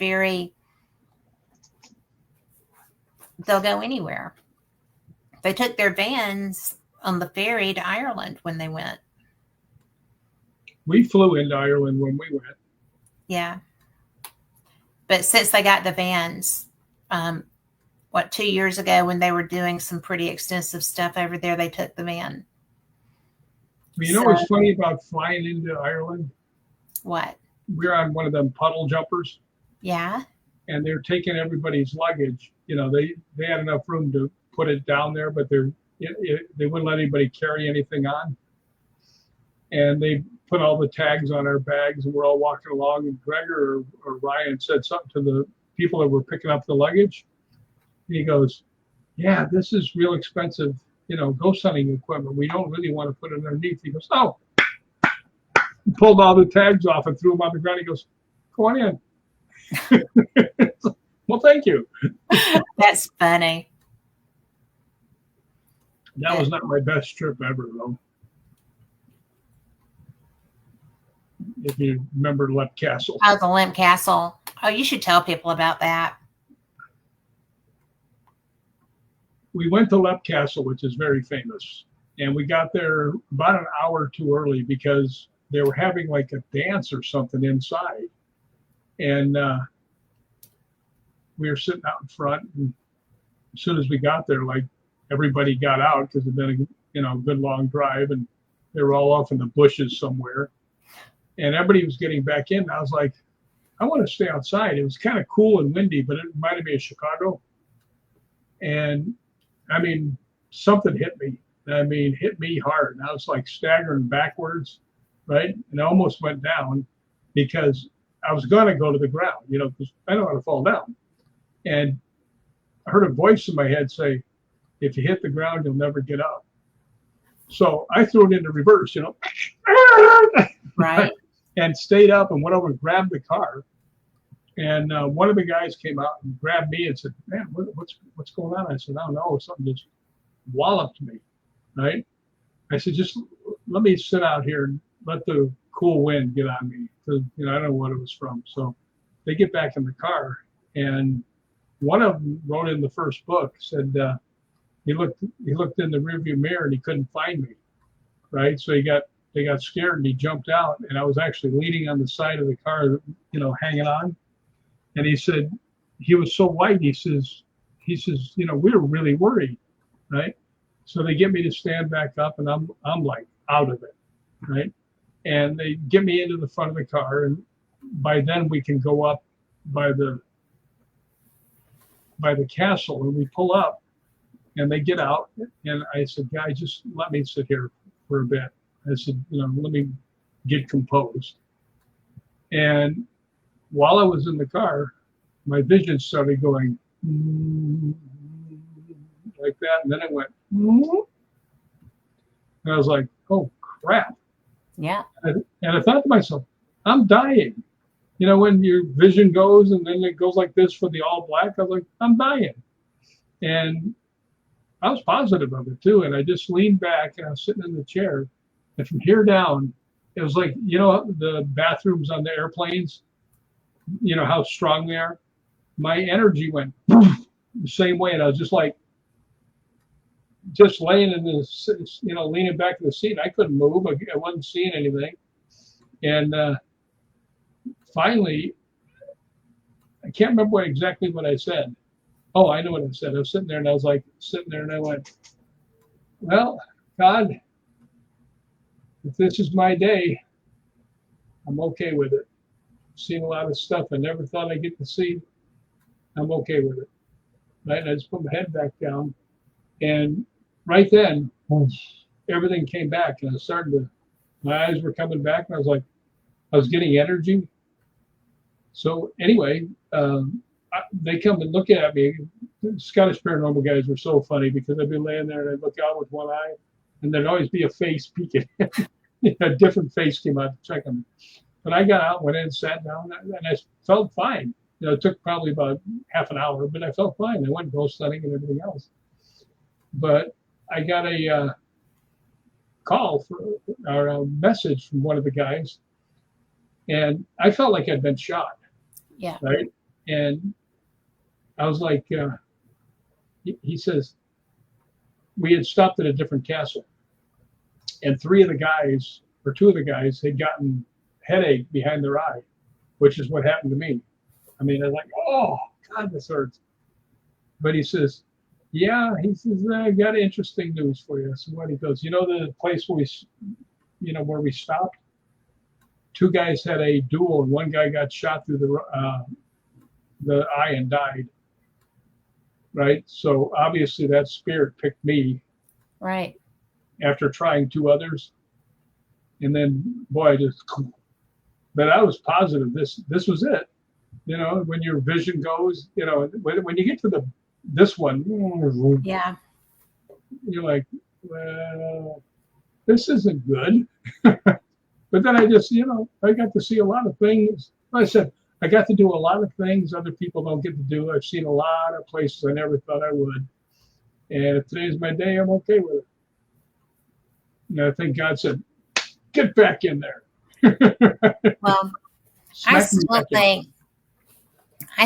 go anywhere. They took their vans on the ferry to Ireland when they went. We flew into Ireland when we went. Yeah. But since they got the vans, 2 years ago when they were doing some pretty extensive stuff over there, they took the van. What's funny about flying into Ireland? What? We're on one of them puddle jumpers. Yeah. And they're taking everybody's luggage. They had enough room to put it down there, but they wouldn't let anybody carry anything on. And they put all the tags on our bags, and we're all walking along, and Gregor or Ryan said something to the people that were picking up the luggage. He goes, "Yeah, this is real expensive, ghost hunting equipment. We don't really want to put it underneath." He goes, "Oh." He pulled all the tags off and threw them on the ground. He goes, "Go on in." Well, thank you. That's funny. That was not my best trip ever, though. If you remember Lemp Castle. Oh, the Lemp Castle. Oh, you should tell people about that. We went to Lemp Castle, which is very famous. And we got there about an hour too early because they were having like a dance or something inside. And we were sitting out in front. And as soon as we got there, like everybody got out because it'd been a good long drive, and they were all off in the bushes somewhere. And everybody was getting back in. And I was like, I want to stay outside. It was kind of cool and windy, but it reminded me of Chicago. And I mean, something hit me. I mean, hit me hard. And I was like staggering backwards, right? And I almost went down because I was going to go to the ground, you know, because I don't want to fall down. And I heard a voice in my head say, if you hit the ground, you'll never get up. So I threw it into reverse, you know, Right. and stayed up and went over and grabbed the car. And one of the guys came out and grabbed me and said, man, what's going on? I said, I don't know. Something just walloped me, right? I said, just let me sit out here and let the cool wind get on me. Because, you know, I don't know what it was from. So they get back in the car. And one of them wrote in the first book, said he looked in the rearview mirror and he couldn't find me, right? So they got scared and he jumped out. And I was actually leaning on the side of the car, you know, hanging on. And he said, he was so white, he says, you know, we were really worried, right? So they get me to stand back up and I'm like out of it, right? And they get me into the front of the car. And by then we can go up by the castle and we pull up and they get out. And I said, guys, just let me sit here for a bit. I said, you know, let me get composed. And while I was in the car, my vision started going like that. And then it went, and I was like, oh, crap. Yeah. And I thought to myself, I'm dying. You know, when your vision goes and then it goes like this for the all black, I was like, I'm dying. And I was positive of it too. And I just leaned back and I was sitting in the chair. And from here down, it was like, you know, the bathrooms on the airplanes, you know, how strong they are. My energy went the same way. And I was just like, just laying in this, you know, leaning back in the seat. I couldn't move. I wasn't seeing anything. And finally, I can't remember exactly what I said. Oh, I know what I said. I was sitting there and I was like, sitting there and I went, well, God, if this is my day, I'm okay with it. I've seen a lot of stuff I never thought I'd get to see. I'm okay with it. Right? And I just put my head back down. And right then, everything came back. And I started to, my eyes were coming back. And I was like, I was getting energy. So anyway, they come and look at me. The Scottish paranormal guys were so funny because I'd be laying there and I'd look out with one eye. And there'd always be a face peeking. A different face came out to check on me. But I got out, went in, sat down, and I felt fine. You know, it took probably about half an hour, but I felt fine. I went ghost hunting and everything else. But I got a call or a message from one of the guys, and I felt like I'd been shot. Yeah. Right. And I was like, he says, we had stopped at a different castle, and two of the guys had gotten headache behind their eye, which is what happened to me. I mean, I was like, oh, God, this hurts. But he says, yeah, he says, I got interesting news for you. So what he goes, you know, the place where where we stopped? Two guys had a duel and one guy got shot through the eye and died. Right. So obviously that spirit picked me. Right. After trying two others. And then, boy, but I was positive this was it. You know, when your vision goes, you know, when you get to this one, yeah, you're like, well, this isn't good. But then I just, you know, I got to see a lot of things. Like I said, I got to do a lot of things other people don't get to do. I've seen a lot of places I never thought I would. And if today's my day, I'm okay with it. And I think God said, get back in there. Well, I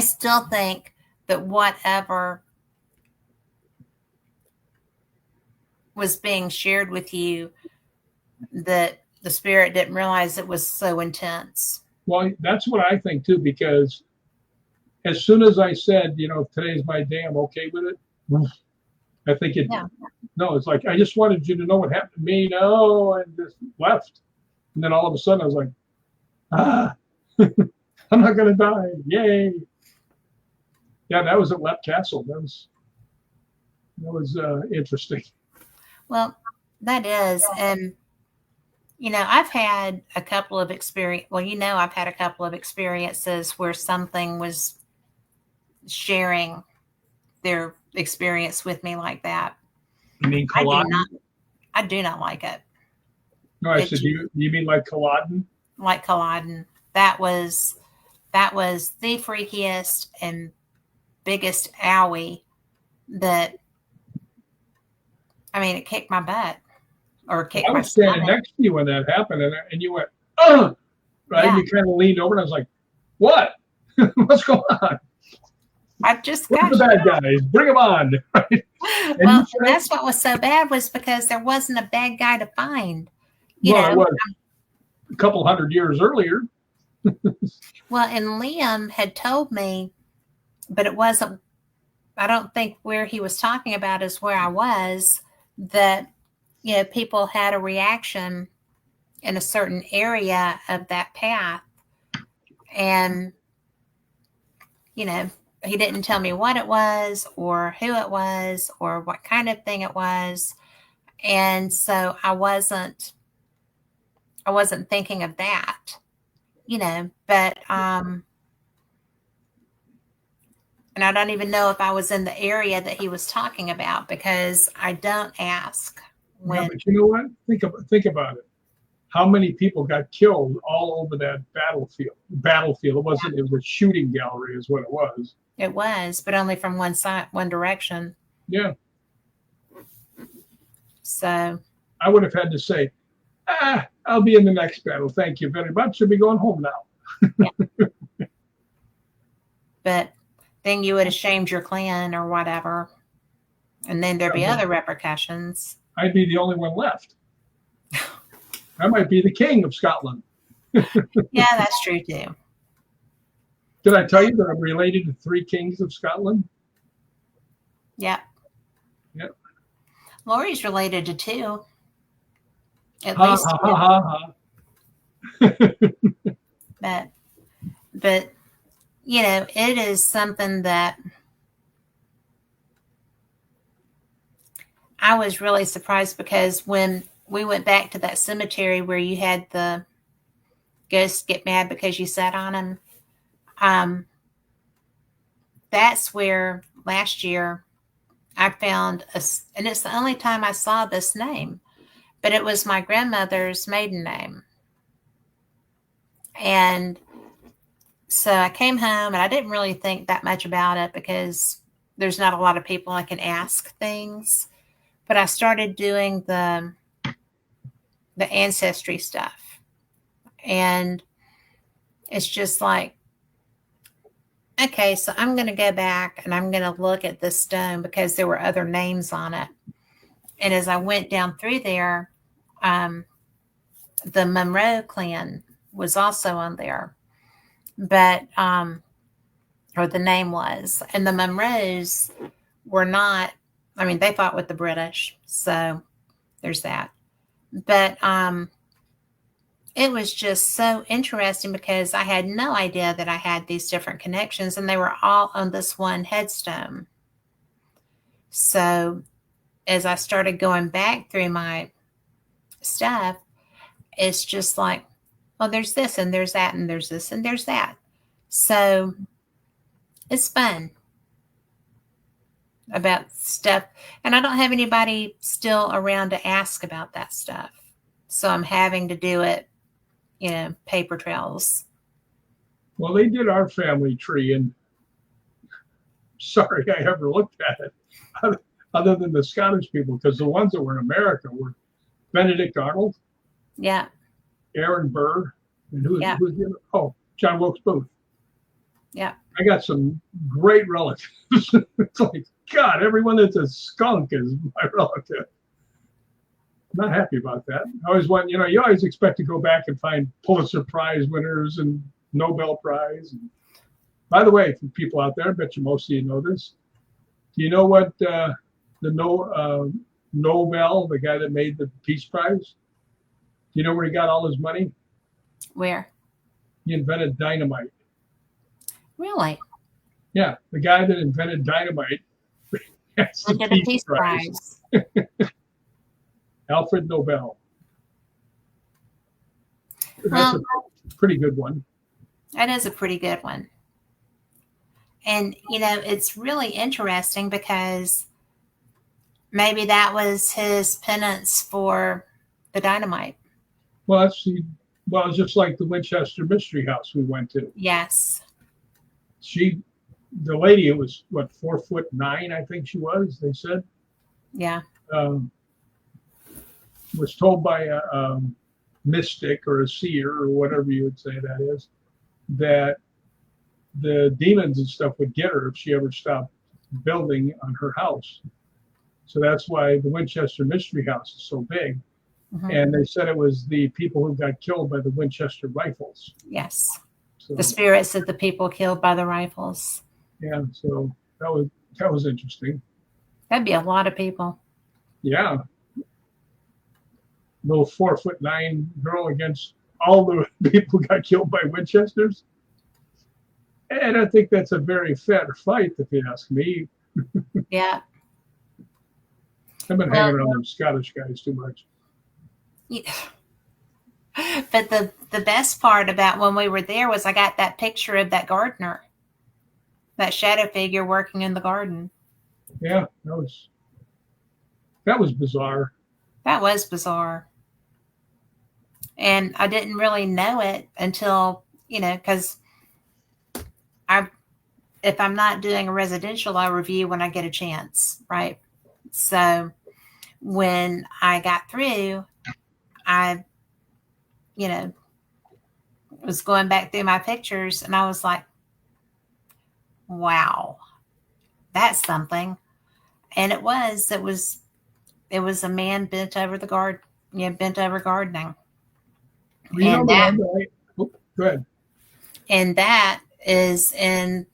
still think that whatever was being shared with you, that the spirit didn't realize it was so intense. Well, that's what I think too, because as soon as I said, you know, today's my day, I'm okay with it. I think no, it's like, I just wanted you to know what happened to me. No, and just left. And then all of a sudden I was like, I'm not going to die. Yay. Yeah, that was at Lep Castle. That was interesting. Well, that is. And, I've had a couple of experience. Well, I've had a couple of experiences where something was sharing their experience with me like that. You mean I do Culloden? not, I do not like it. No, I It said, you mean like Culloden? like Culloden. That was the freakiest and biggest owie that, it kicked my butt or kicked I my was standing stomach. next to you when that happened, and you went, oh, right? Yeah, You kind of leaned over, and I was like, what? What's going on? I just Where's got the bad guys? Bring them on. Right? And well, you said, that's what was so bad was because there wasn't a bad guy to find. You well, it know, was a couple hundred years earlier. well, and Liam had told me, but it wasn't. I don't think where he was talking about is where I was. That people had a reaction in a certain area of that path, and he didn't tell me what it was or who it was or what kind of thing it was, and so I wasn't thinking of that, but and I don't even know if I was in the area that he was talking about because I don't ask Yeah, when. but you know what? Think about it. How many people got killed all over that battlefield? Battlefield. It wasn't. It was a shooting gallery, is what it was. It was, but only from one side, one direction. Yeah, So, I would have had to say, I'll be in the next battle. Thank you very much. I'll be going home now. yeah. But then you would have shamed your clan or whatever, and then there'd be Yeah, other repercussions. I'd be the only one left. I might be the king of Scotland. Yeah, that's true too. Did I tell you that I'm related to 3 kings of Scotland? Yeah. Yep. Lori's related to 2, at Ha least ha 2. ha ha ha. But it is something that I was really surprised because when we went back to that cemetery where you had the ghosts get mad because you sat on them, that's where last year I found and it's the only time I saw this name, but it was my grandmother's maiden name. And so I came home and I didn't really think that much about it because there's not a lot of people I can ask things. But I started doing the ancestry stuff. And it's just like, okay, so I'm going to go back and I'm going to look at this stone because there were other names on it. And as I went down through there, the Monroe clan was also on there, but or the name was, and the Monroes were not. They fought with the British, so there's that. But it was just so interesting because I had no idea that I had these different connections, and they were all on this one headstone. So as I started going back through my stuff, it's just like, well, there's this and there's that and there's this and there's that. So it's fun about stuff. And I don't have anybody still around to ask about that stuff. So I'm having to do it, paper trails. Well, they did our family tree, and sorry I ever looked at it, other than the Scottish people, because the ones that were in America were Benedict Arnold, Yeah. Aaron Burr, and who's Yeah. the other? Oh, John Wilkes Booth. Yeah. I got some great relatives. It's like, God, everyone that's a skunk is my relative. I'm not happy about that. I always want, you always expect to go back and find Pulitzer Prize winners and Nobel Prize. And by the way, for people out there, I bet you most of you know this. Do you know what the Nobel, the guy that made the Peace Prize, do you know where he got all his money? Where? He invented dynamite. Really? Yeah, the guy that invented dynamite gets the Look at a Peace Peace Prize. Prize. Alfred Nobel. That's Well, a pretty good one. that is a pretty good one. And, it's really interesting because maybe that was his penance for the dynamite. Well, it's just like the Winchester Mystery House we went to. Yes. The lady, it was what, 4'9", I think she was. They said, Yeah. was told by a mystic or a seer or whatever you would say that is, that the demons and stuff would get her if she ever stopped building on her house. So that's why the Winchester Mystery House is so big. Mm-hmm. And they said it was the people who got killed by the Winchester rifles. Yes. So, the spirits of the people killed by the rifles. Yeah, so that was interesting. That'd be a lot of people. Yeah. Little 4'9" girl against all the people who got killed by Winchesters. And I think that's a very fair fight, if you ask me. Yeah. I've been hanging around them Scottish guys too much. Yeah. But the best part about when we were there was I got that picture of that gardener, that shadow figure working in the garden. Yeah, that was bizarre. That was bizarre. And I didn't really know it until, because if I'm not doing a residential, I review when I get a chance, right? So when I got through, I, was going back through my pictures and I was like, wow, that's something. And it was a man bent over the garden, bent over gardening. Well, go ahead. And that is in,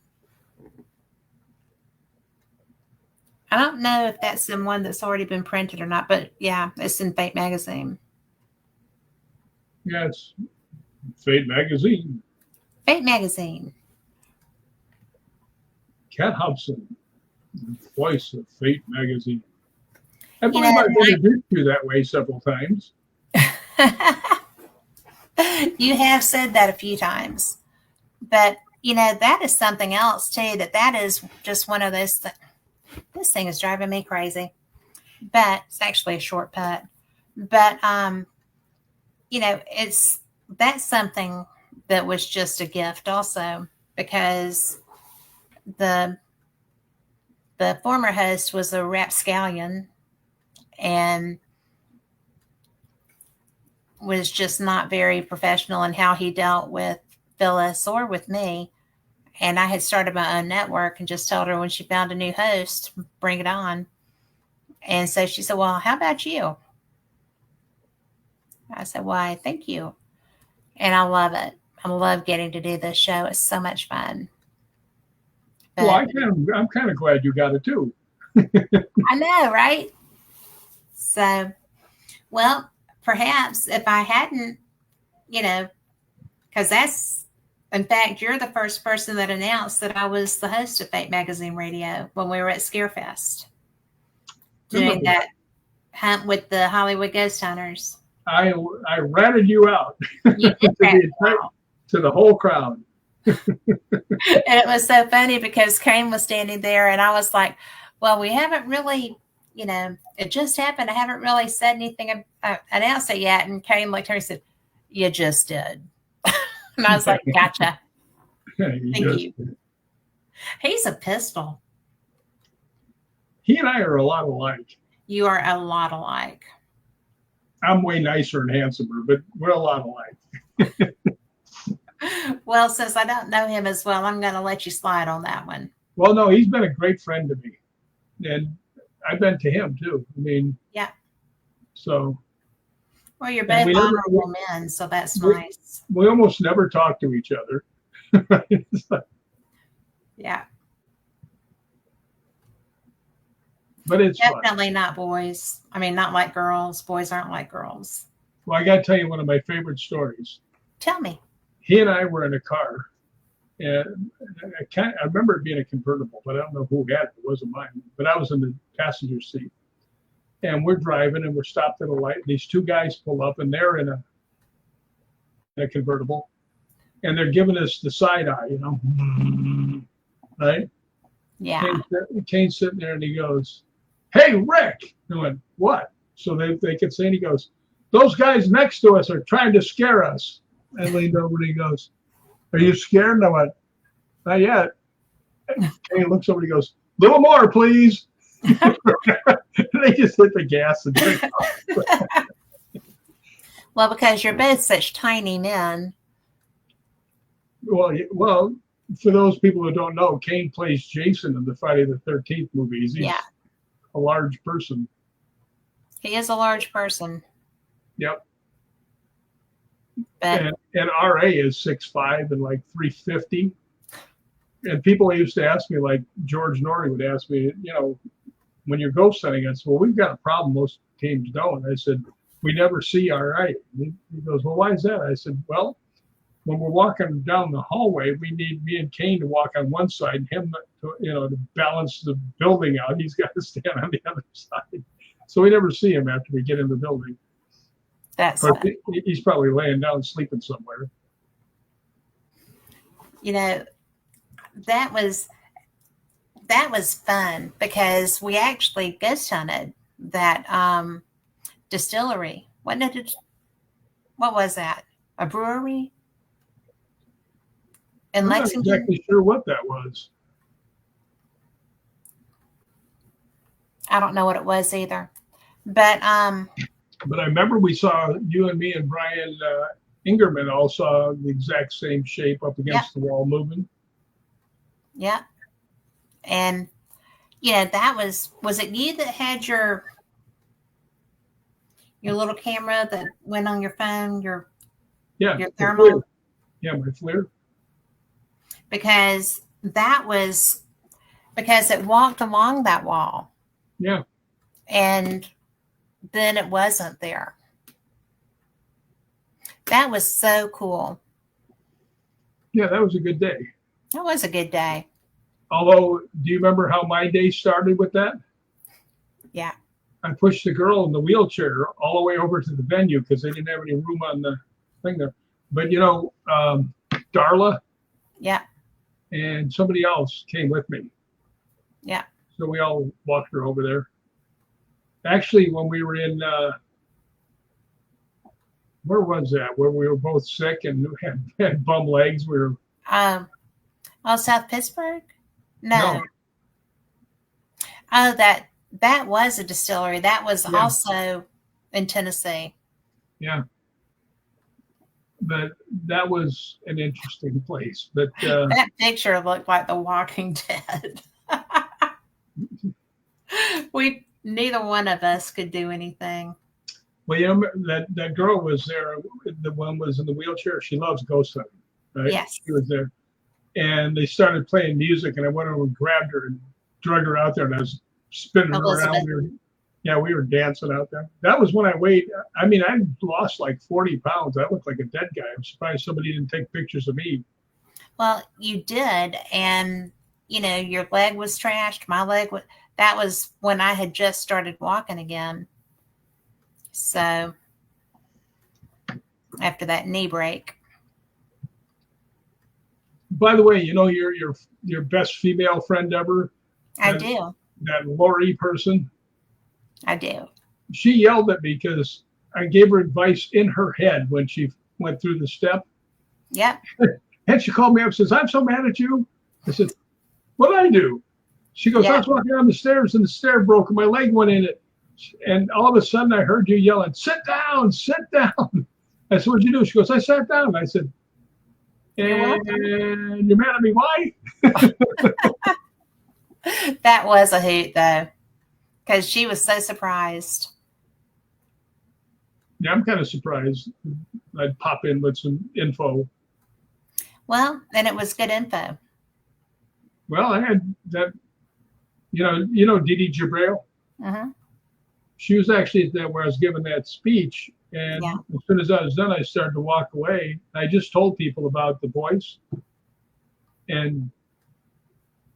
I don't know if that's in one that's already been printed or not, but yeah, it's in Fate Magazine. Yeah, it's Fate Magazine. Fate Magazine. Kat Hobson, voice of Fate Magazine. I believe I've introduced you that way several times. You have said that a few times. But, that is something else, too, that is just one of those this thing is driving me crazy. But it's actually a short putt. But, that's something that was just a gift also, because the former host was a rapscallion and was just not very professional in how he dealt with Phyllis or with me. And I had started my own network and just told her when she found a new host, bring it on. And so she said, well, how about you? I said, why, thank you. And I love it. I love getting to do this show. It's so much fun. But, well, I'm kind of glad you got it too. I know, right? So, well, perhaps if I hadn't, because that's, in fact, you're the first person that announced that I was the host of Fate Magazine Radio when we were at Scarefest doing that hunt with the Hollywood Ghost Hunters. I ratted you out You did to the whole crowd. And it was so funny because Kane was standing there and I was like, well, we haven't really, it just happened. I haven't really said anything, announced it yet. And Kane looked at her and said, you just did. And I was like, gotcha. Thank you. He's a pistol. He and I are a lot alike. You are a lot alike. I'm way nicer and handsomer, but we're a lot alike. Well, since I don't know him as well, I'm going to let you slide on that one. Well, no, he's been a great friend to me. And I've been to him too. I mean, yeah. So. Well, you're both honorable men, so that's nice. We almost never talk to each other. Yeah. But it's definitely fun. Not boys. I mean, not like girls. Boys aren't like girls. Well, I got to tell you one of my favorite stories. Tell me. He and I were in a car, And I remember it being a convertible, but I don't know who had it. It wasn't mine. But I was in the passenger seat. And we're driving and we're stopped at a light. These two guys pull up and they're in a convertible. And they're giving us the side eye, you know, right? Yeah. Kane's sitting there and he goes, "Hey, Rick." I went, "What?" So they could see, and he goes, "Those guys next to us are trying to scare us." I leaned over and he goes, "Are you scared?" And I went, "Not yet." Kane looks over and he goes, "Little more, please." They just hit the gas and drink off. Well, because you're both such tiny men. Well, for those people who don't know, Kane plays Jason in the Friday the 13th movies. He's a large person. He is a large person. Yep. But and RA is 6'5" and like 350. And people used to ask me, like George Norrie would ask me, you know, when you're ghost hunting, I said, "Well, we've got a problem most teams don't." I said, "We never see RA." He goes, "Well, why is that?" I said, "Well, when we're walking down the hallway, we need me and Kane to walk on one side, and him to balance the building out. He's got to stand on the other side. So we never see him after we get in the building. He's probably laying down sleeping somewhere. You know, that was fun because we actually ghost hunted that distillery. What was that? A brewery? In Lexington? I'm not exactly sure what that was. I don't know what it was either. But I remember we saw you and me and Brian Ingerman all saw the exact same shape up against the wall moving. Yeah. And that was it you that had your little camera that went on your phone, your thermal? Yeah, my FLIR. Because it walked along that wall. Yeah. And then it wasn't there. That was so cool. Yeah, that was a good day. That was a good day. Although, do you remember how my day started with that? Yeah. I pushed the girl in the wheelchair all the way over to the venue because they didn't have any room on the thing there. But, Darla. Yeah. And somebody else came with me. Yeah. So we all walked her over there. Actually, when we were in, where was that? Where we were both sick and had bum legs. We were. South Pittsburgh? No. Oh, that was a distillery. That was also in Tennessee. Yeah. But that was an interesting place. But that picture looked like The Walking Dead. Neither one of us could do anything. Well, that girl was there. The one was in the wheelchair. She loves ghost hunting, right? Yes. She was there. And they started playing music, and I went over and grabbed her and drug her out there, and I was spinning her around. We were dancing out there. That was when I weighed. I mean, I lost like 40 pounds. I looked like a dead guy. I'm surprised somebody didn't take pictures of me. Well, you did, and your leg was trashed. My leg was. That was when I had just started walking again. So after that knee break. By the way, your best female friend ever. I do. That Lori person. I do. She yelled at me because I gave her advice in her head when she went through the step. Yep. And she called me up and says, "I'm so mad at you." I said, "What did I do?" She goes, "I was walking down the stairs and the stair broke and my leg went in it. And all of a sudden I heard you yelling, 'Sit down, sit down.'" I said, "What'd you do?" She goes, "I sat down." I said, "And you're mad at me? Why?" That was a hoot, though, because she was so surprised. Yeah, I'm kind of surprised. I'd pop in with some info. Well, and it was good info. Well, I had that, Dee Dee Jabril. Mm-hmm. She was actually there where I was giving that speech. And as soon as I was done, I started to walk away. I just told people about the voice. and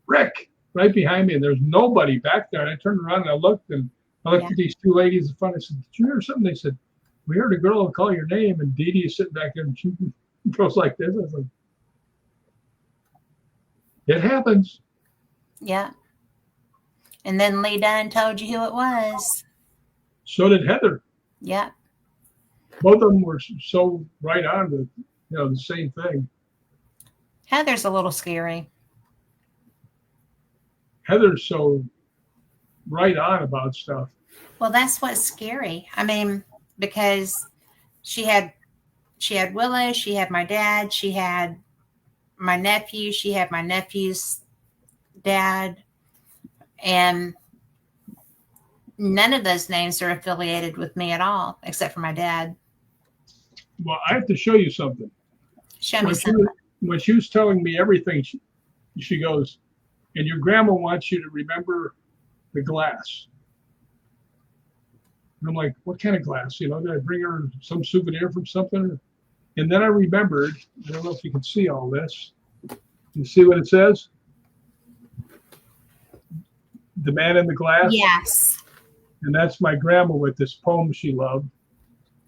Rick right behind me, and there's nobody back there. And I turned around and I looked at these two ladies in front. I said, "Did you hear something?" They said, "We heard a girl call your name," and Dee Dee is sitting back there and she goes like this. I was like, "It happens." Yeah. And then Lee Dunn told you who it was. So did Heather. Yeah. Both of them were so right on with, the same thing. Heather's a little scary. Heather's so right on about stuff. Well, that's what's scary. I mean, because she had Willow, she had my dad, she had my nephew, she had my nephew's dad, and none of those names are affiliated with me at all, except for my dad. Well, I have to show you something. Show me something. When she was telling me everything, she goes, "And your grandma wants you to remember the glass." And I'm like, "What kind of glass? Did I bring her some souvenir from something?" And then I remembered, I don't know if you can see all this. You see what it says? The Man in the Glass? Yes. And that's my grandma with this poem she loved.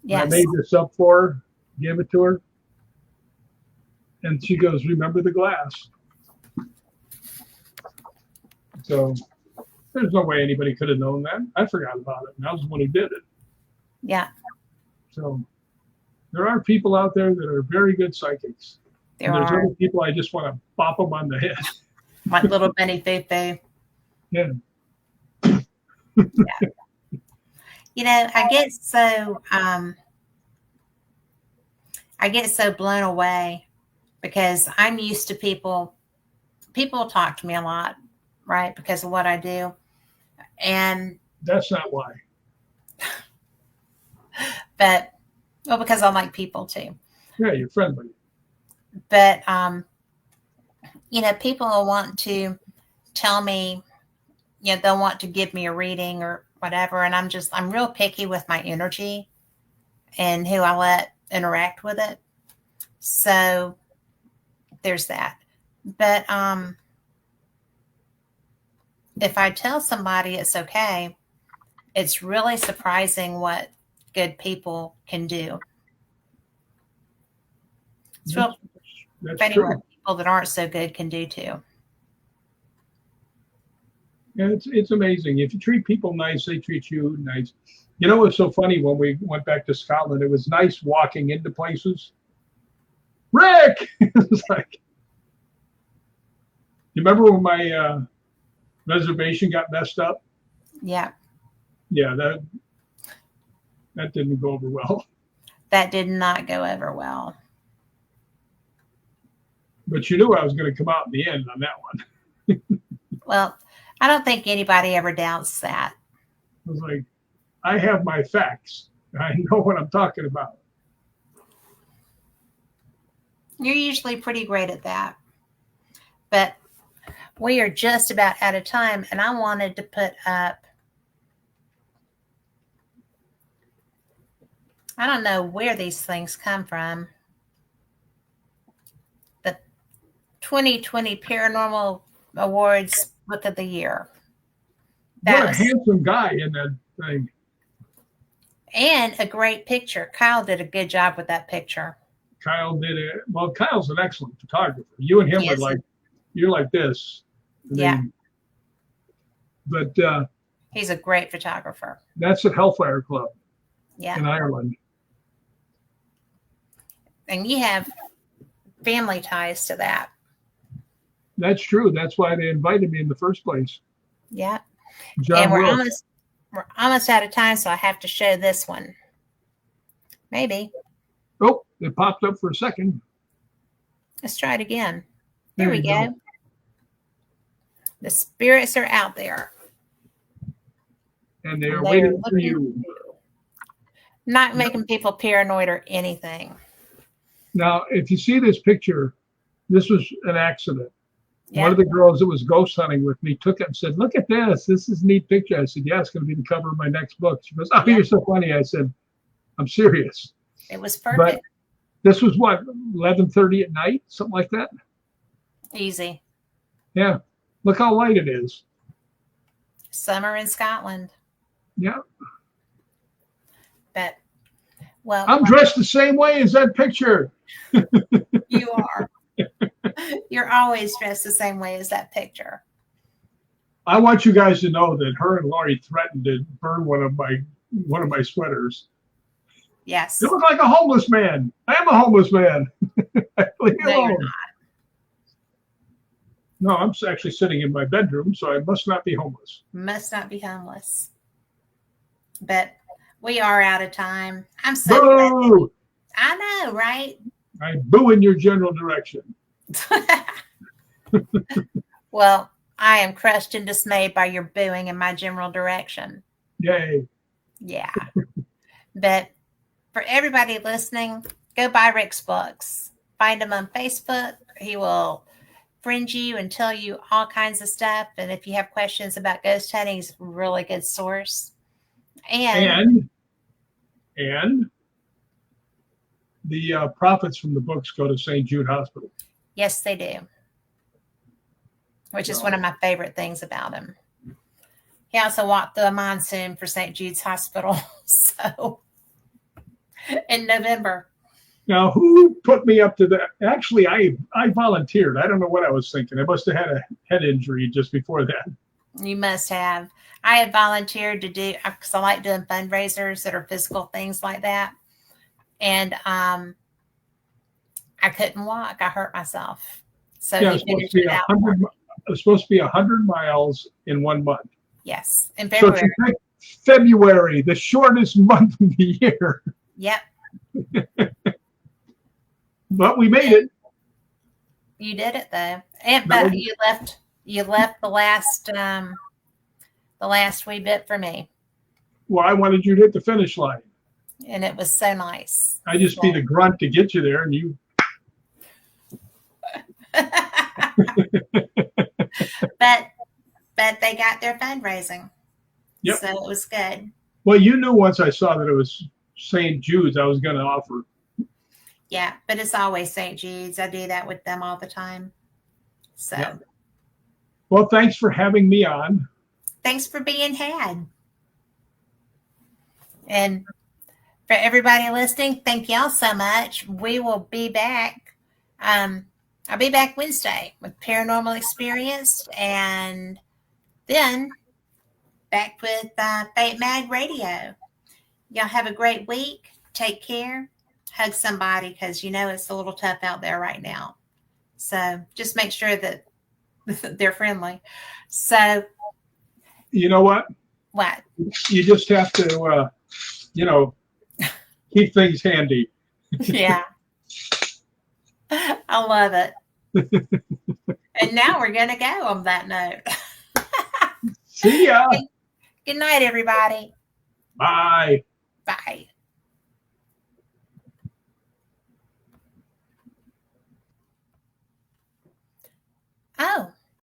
Yes. I made this up for her, gave it to her. And she goes, "Remember the glass." So there's no way anybody could have known that. I forgot about it, and I was the one who did it. Yeah. So there are people out there that are very good psychics. There There's are. other people I just want to bop them on the head. Like little Benny Foo-Foo. Yeah. Yeah. I get so blown away because I'm used to people talk to me a lot, right? Because of what I do. And That's not why. because I like people too. Yeah, you're friendly. But people will want to tell me, they'll want to give me a reading or whatever, and I'm real picky with my energy and who I let interact with it. So there's that. But if I tell somebody it's okay, it's really surprising what good people can do. It's real funny what people that aren't so good can do too. Yeah, it's amazing. If you treat people nice, they treat you nice. It was so funny when we went back to Scotland. It was nice walking into places. Rick! It was like, you remember when my reservation got messed up? Yeah. Yeah, that didn't go over well. That did not go over well. But you knew I was going to come out in the end on that one. Well, I don't think anybody ever doubts that. I was like, I have my facts. I know what I'm talking about. You're usually pretty great at that. But we are just about out of time, and I wanted to put up, I don't know where these things come from. The 2020 Paranormal Awards Book of the Year. What a handsome guy in that thing. And a great picture. Kyle did a good job with that picture. Kyle did it. Well, Kyle's an excellent photographer. You and him are like, you're like this. Yeah. But he's a great photographer. That's at Hellfire Club. Yeah. In Ireland. And you have family ties to that. That's true. That's why they invited me in the first place. Yeah. John and we're Wilkes. almost out of time, so I have to show this one. Maybe. Oh, it popped up for a second. Let's try it again. There we go. The spirits are out there. And they're waiting for you. Not making people paranoid or anything. Now, if you see this picture, this was an accident. Yeah. One of the girls that was ghost hunting with me took it and said, "Look at this. This is a neat picture." I said, "Yeah, it's going to be the cover of my next book." She goes, "Oh, you're so funny." I said, "I'm serious." It was perfect. But this was what, 11:30 at night, something like that? Easy. Yeah. Look how light it is. Summer in Scotland. Yeah. But, well, I'm dressed the same way as that picture. you are. You're always dressed the same way as that picture. I want you guys to know that her and Lori threatened to burn one of my sweaters. Yes. You look like a homeless man. I am a homeless man. Leave me No, you're alone. not. No, I'm actually sitting in my bedroom, so I must not be homeless. Must not be homeless. But we are out of time. I'm so glad. Boo! I know, right? I boo in your general direction. Well, I am crushed and dismayed by your booing in my general direction. Yay. Yeah. But for everybody listening, go buy Rick's books. Find him on Facebook. He will friend you and tell you all kinds of stuff. And if you have questions about ghost hunting, he's a really good source. And the profits from the books go to St. Jude Hospital. yes, they do. Which is one of my favorite things about him. He also walked through a monsoon for St. Jude's Hospital. So in November. Now, who put me up to that? Actually, I volunteered. I don't know what I was thinking. I must have had a head injury just before that. You must have. I had volunteered to do, because I like doing fundraisers that are physical things like that. And I couldn't walk. I hurt myself. So Yeah, he finished it out. It's supposed to be 100 miles in 1 month. Yes, in So February. if you take February, the shortest month of the year. Yep, But we made it. you did it though. And No. but you left the last wee bit for me, Well, I wanted you to hit the finish line. and it was so nice. I just be the grunt to get you there, and you. But they got their fundraising. Yep. So it was good. Well, you knew once I saw that it was St. Jude's, I was going to offer. Yeah, but it's always St. Jude's. I do that with them all the time. So Yep. Well, thanks for having me on. thanks for being had. And for everybody listening, thank y'all so much. We will be back. I'll be back Wednesday with Paranormal Experience, and then back with Fate Mag Radio. Y'all have a great week. Take care. Hug somebody, because you know it's a little tough out there right now. So just make sure that they're friendly. So You know what? what? You just have to, keep things handy. Yeah. I love it. And now we're going to go on that note. See ya. Good night, everybody. Bye. Bye.